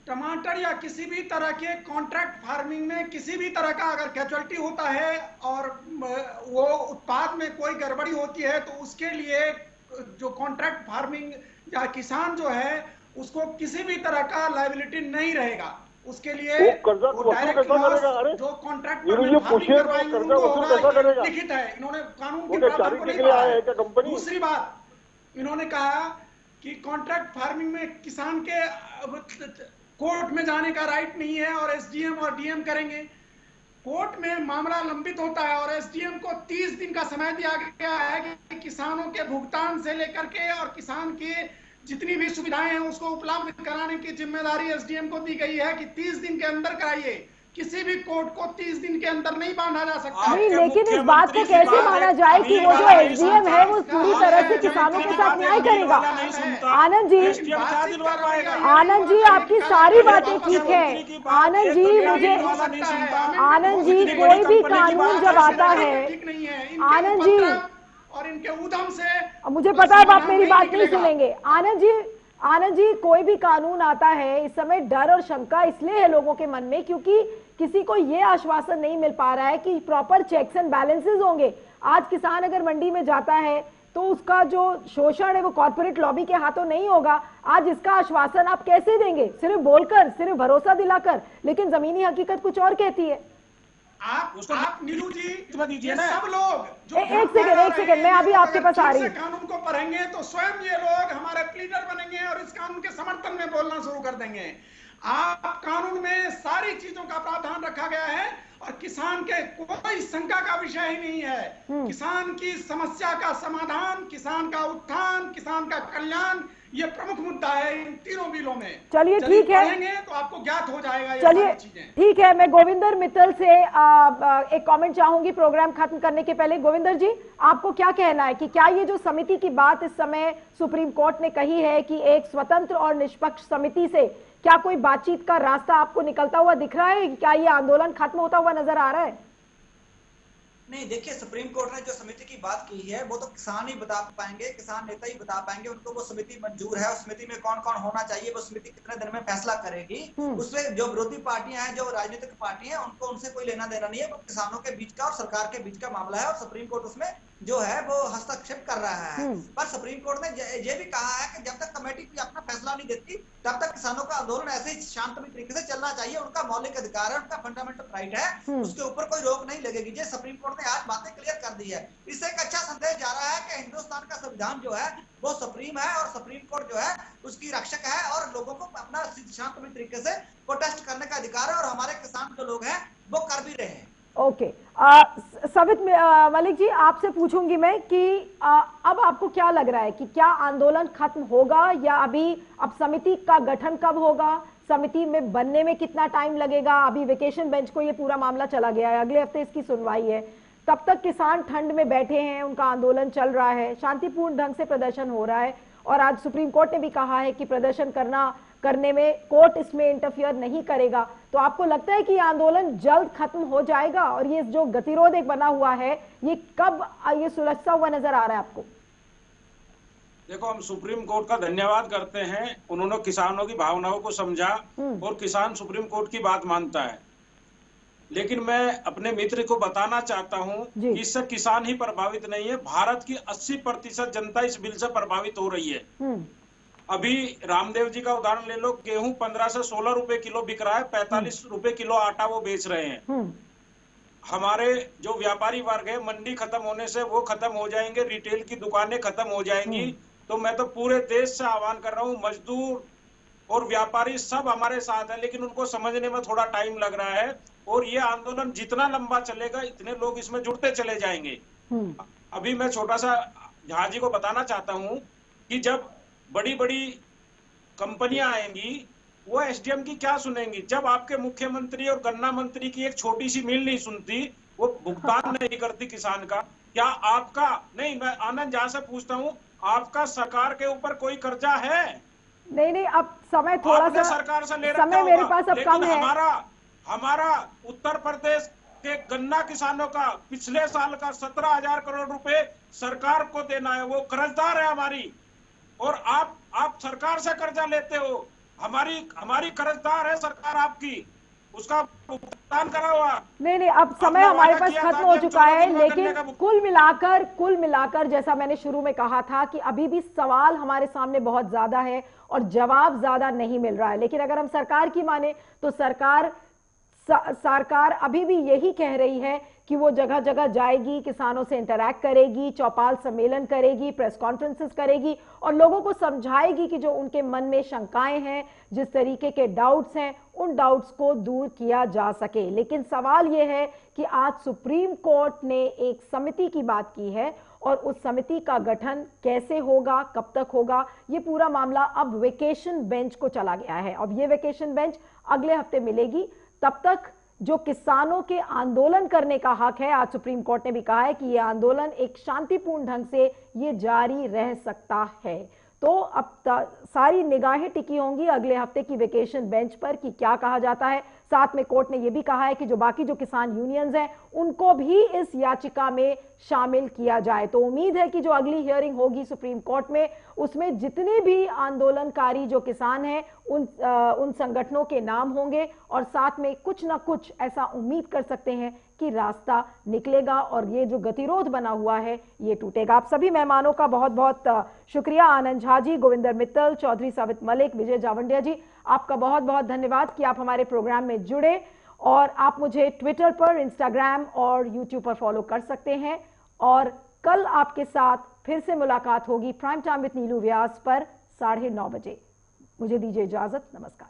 टमाटर या किसी भी तरह के कॉन्ट्रैक्ट फार्मिंग में किसी भी तरह का अगर कैजुअलिटी होता है और वो उत्पाद में कोई गड़बड़ी होती है, तो उसके लिए जो कॉन्ट्रैक्ट फार्मिंग या किसान जो है उसको किसी भी तरह का लायबिलिटी नहीं रहेगा। उसके लिए जो कॉन्ट्रैक्ट लिखित है, इन्होंने कानून के प्रावधान को नहीं पढ़ा। दूसरी बात, इन्होंने कहा कि कॉन्ट्रैक्ट फार्मिंग में किसान के कोर्ट में जाने का राइट नहीं है और एसडीएम और डीएम करेंगे। कोर्ट में मामला लंबित होता है और एसडीएम को 30 दिन का समय दिया गया है कि किसानों के भुगतान से लेकर के और किसान के जितनी भी सुविधाएं हैं उसको उपलब्ध कराने की जिम्मेदारी एसडीएम को दी गई है कि 30 दिन के अंदर कराइए। किसी भी कोर्ट को 30 दिन के अंदर नहीं बांधा जा सकता। नहीं, लेकिन इस बात को कैसे माना जाए कि वो जो एसडीएम है वो पूरी तरह से किसानों के साथ न्याय करेगा? आनंद जी आपकी सारी बातें ठीक है। आनंद जी कोई भी कानून जब आता है, आनंद जी, और इनके उद्यम से मुझे पता है आप मेरी बात नहीं सुनेंगे। आनंद जी कोई भी कानून आता है, इस समय डर और शंका इसलिए है लोगों के मन में क्योंकि किसी को यह आश्वासन नहीं मिल पा रहा है कि प्रॉपर चेक्स एंड बैलेंसेस होंगे। आज किसान अगर मंडी में जाता है तो उसका जो शोषण है वो कॉर्पोरेट लॉबी के हाथों नहीं होगा। आज इसका आश्वासन आप कैसे देंगे? सिर्फ बोलकर, सिर्फ भरोसा दिलाकर, लेकिन जमीनी हकीकत कुछ और कहती है। आप नीलू जी, ये सब लोग जो एक सेकंड मैं अभी आपके पास आ रही हूँ। कानून को पढ़ेंगे तो स्वयं ये लोग हमारे प्लीडर बनेंगे और इस कानून के समर्थन में बोलना शुरू कर देंगे। आप कानून में सारी चीजों का प्रावधान रखा गया है और किसान के कोई शंका का विषय ही नहीं है। किसान की समस्या का समाधान, किसान का उत्थान, किसान का कल्याण, ये प्रमुख मुद्दा है इन तीनों बिलों में। चलिए ठीक है, तो आपको ज्ञात हो जाएगा। चलिए ठीक है, मैं गोविंदर मित्तल से एक कमेंट चाहूंगी प्रोग्राम खत्म करने के पहले। गोविंदर जी, आपको क्या कहना है कि क्या ये जो समिति की बात इस समय सुप्रीम कोर्ट ने कही है कि एक स्वतंत्र और निष्पक्ष समिति से क्या कोई बातचीत का रास्ता आपको निकलता हुआ दिख रहा है? क्या ये आंदोलन खत्म होता हुआ नजर आ रहा है? नहीं, देखिए, सुप्रीम कोर्ट ने जो समिति की बात की है वो तो किसान ही बता पाएंगे, किसान नेता ही बता पाएंगे। उनको वो समिति मंजूर है, उस समिति में कौन कौन होना चाहिए, वो समिति कितने दिन में फैसला करेगी। उसमें जो विरोधी पार्टियां हैं, जो राजनीतिक पार्टियां हैं, उनको उनसे कोई लेना देना नहीं है। वो किसानों के बीच का और सरकार के बीच का मामला है और सुप्रीम कोर्ट उसमें जो है वो हस्तक्षेप कर रहा है। पर सुप्रीम कोर्ट ने ये भी कहा है कि जब तक कमेटी अपना फैसला नहीं देती तब तक किसानों का आंदोलन ऐसे ही शांतमय तरीके से चलना चाहिए। उनका मौलिक अधिकार है, उनका फंडामेंटल राइट है, उसके ऊपर कोई रोक नहीं लगेगी। ये सुप्रीम कोर्ट ने आज बातें क्लियर कर दी है। इससे एक अच्छा संदेश जा रहा है कि हिंदुस्तान का संविधान जो है वो सुप्रीम है और सुप्रीम कोर्ट जो है उसकी रक्षक है और लोगों को अपना शांतमय तरीके से प्रोटेस्ट करने का अधिकार है और हमारे किसान जो लोग हैं वो कर भी रहे हैं। ओके, सवित मलिक जी, आपसे पूछूंगी मैं कि अब आपको क्या लग रहा है कि क्या आंदोलन खत्म होगा या अभी अब समिति का गठन कब होगा, समिति में बनने में कितना टाइम लगेगा? अभी वेकेशन बेंच को ये पूरा मामला चला गया है, अगले हफ्ते इसकी सुनवाई है, तब तक किसान ठंड में बैठे हैं, उनका आंदोलन चल रहा है, शांतिपूर्ण ढंग से प्रदर्शन हो रहा है और आज सुप्रीम कोर्ट ने भी कहा है कि प्रदर्शन करने में कोर्ट इसमें इंटरफियर नहीं करेगा। तो आपको लगता है कि ये आंदोलन जल्द खत्म हो जाएगा और ये जो गतिरोध एक बना हुआ है ये कब ये सुलझता हुआ नजर आ रहा है आपको? देखो, हम सुप्रीम कोर्ट का धन्यवाद करते हैं, उन्होंने किसानों की भावनाओं को समझा और किसान सुप्रीम कोर्ट की बात मानता है। लेकिन मैं अपने मित्र को बताना चाहता हूं कि इससे किसान ही प्रभावित नहीं है, भारत की 80% जनता इस बिल से प्रभावित हो रही है। अभी रामदेव जी का उदाहरण ले लो, गेहूं 15 से 16 रुपए किलो बिक रहा है, 45 रुपए किलो आटा वो बेच रहे हैं। हमारे जो व्यापारी वर्ग है, मंडी खत्म होने से वो खत्म हो जाएंगे, रिटेल की दुकानें खत्म हो जाएंगी तो मैं तो पूरे देश से आह्वान कर रहा हूँ, मजदूर और व्यापारी सब हमारे साथ है, लेकिन उनको समझने में थोड़ा टाइम लग रहा है। और ये आंदोलन जितना लंबा चलेगा इतने लोग इसमें जुड़ते चले जाएंगे। अभी मैं छोटा सा झा जी को बताना चाहता हूँ कि जब बड़ी बड़ी कंपनियां आएंगी वो एसडीएम की क्या सुनेंगी? जब आपके मुख्यमंत्री और गन्ना मंत्री की एक छोटी सी मिल नहीं सुनती, वो भुगतान नहीं करती किसान का, क्या आपका नहीं, मैं आनंद झा से पूछता हूँ, आपका सरकार के ऊपर कोई कर्जा है? नहीं, अब समय थोड़ा सा सरकार से ले रखा समय मेरे पास अब कम है। हमारा उत्तर प्रदेश के गन्ना किसानों का पिछले साल का 17,000 करोड़ रुपए सरकार को देना है, वो कर्जदार है हमारी। और आप सरकार से कर्जा लेते हो, हमारी कर्जदार है सरकार आपकी, उसका भुगतान करा हुआ। नहीं, अब समय हमारे पास खत्म हो चुका है, लेकिन कुल मिलाकर जैसा मैंने शुरू में कहा था कि अभी भी सवाल हमारे सामने बहुत ज्यादा है और जवाब ज्यादा नहीं मिल रहा है। लेकिन अगर हम सरकार की माने तो सरकार अभी भी यही कह रही है कि वो जगह जगह जाएगी, किसानों से इंटरैक्ट करेगी, चौपाल सम्मेलन करेगी, प्रेस कॉन्फ्रेंसेस करेगी और लोगों को समझाएगी कि जो उनके मन में शंकाएं हैं, जिस तरीके के डाउट्स हैं, उन डाउट्स को दूर किया जा सके। लेकिन सवाल यह है कि आज सुप्रीम कोर्ट ने एक समिति की बात की है और उस समिति का गठन कैसे होगा, कब तक होगा, ये पूरा मामला अब वेकेशन बेंच को चला गया है। अब ये वेकेशन बेंच अगले हफ्ते मिलेगी। तब तक जो किसानों के आंदोलन करने का हक है, आज सुप्रीम कोर्ट ने भी कहा है कि यह आंदोलन एक शांतिपूर्ण ढंग से ये जारी रह सकता है। तो अब सारी निगाहें टिकी होंगी अगले हफ्ते की वेकेशन बेंच पर कि क्या कहा जाता है। साथ में कोर्ट ने यह भी कहा है कि जो बाकी जो किसान यूनियंस हैं उनको भी इस याचिका में शामिल किया जाए। तो उम्मीद है कि जो अगली हियरिंग होगी सुप्रीम कोर्ट में, उसमें जितने भी आंदोलनकारी जो किसान हैं उन संगठनों के नाम होंगे और साथ में कुछ ना कुछ ऐसा उम्मीद कर सकते हैं कि रास्ता निकलेगा और ये जो गतिरोध बना हुआ है ये टूटेगा। आप सभी मेहमानों का बहुत बहुत शुक्रिया, आनंद झा जी, गोविंदर मित्तल, चौधरी सावित मलिक, विजय जावंडिया जी, आपका बहुत बहुत धन्यवाद कि आप हमारे प्रोग्राम में जुड़े। और आप मुझे ट्विटर पर, इंस्टाग्राम और यूट्यूब पर फॉलो कर सकते हैं। और कल आपके साथ फिर से मुलाकात होगी प्राइम टाइम विद नीलू व्यास पर 9:30 बजे। मुझे दीजिए इजाजत, नमस्कार।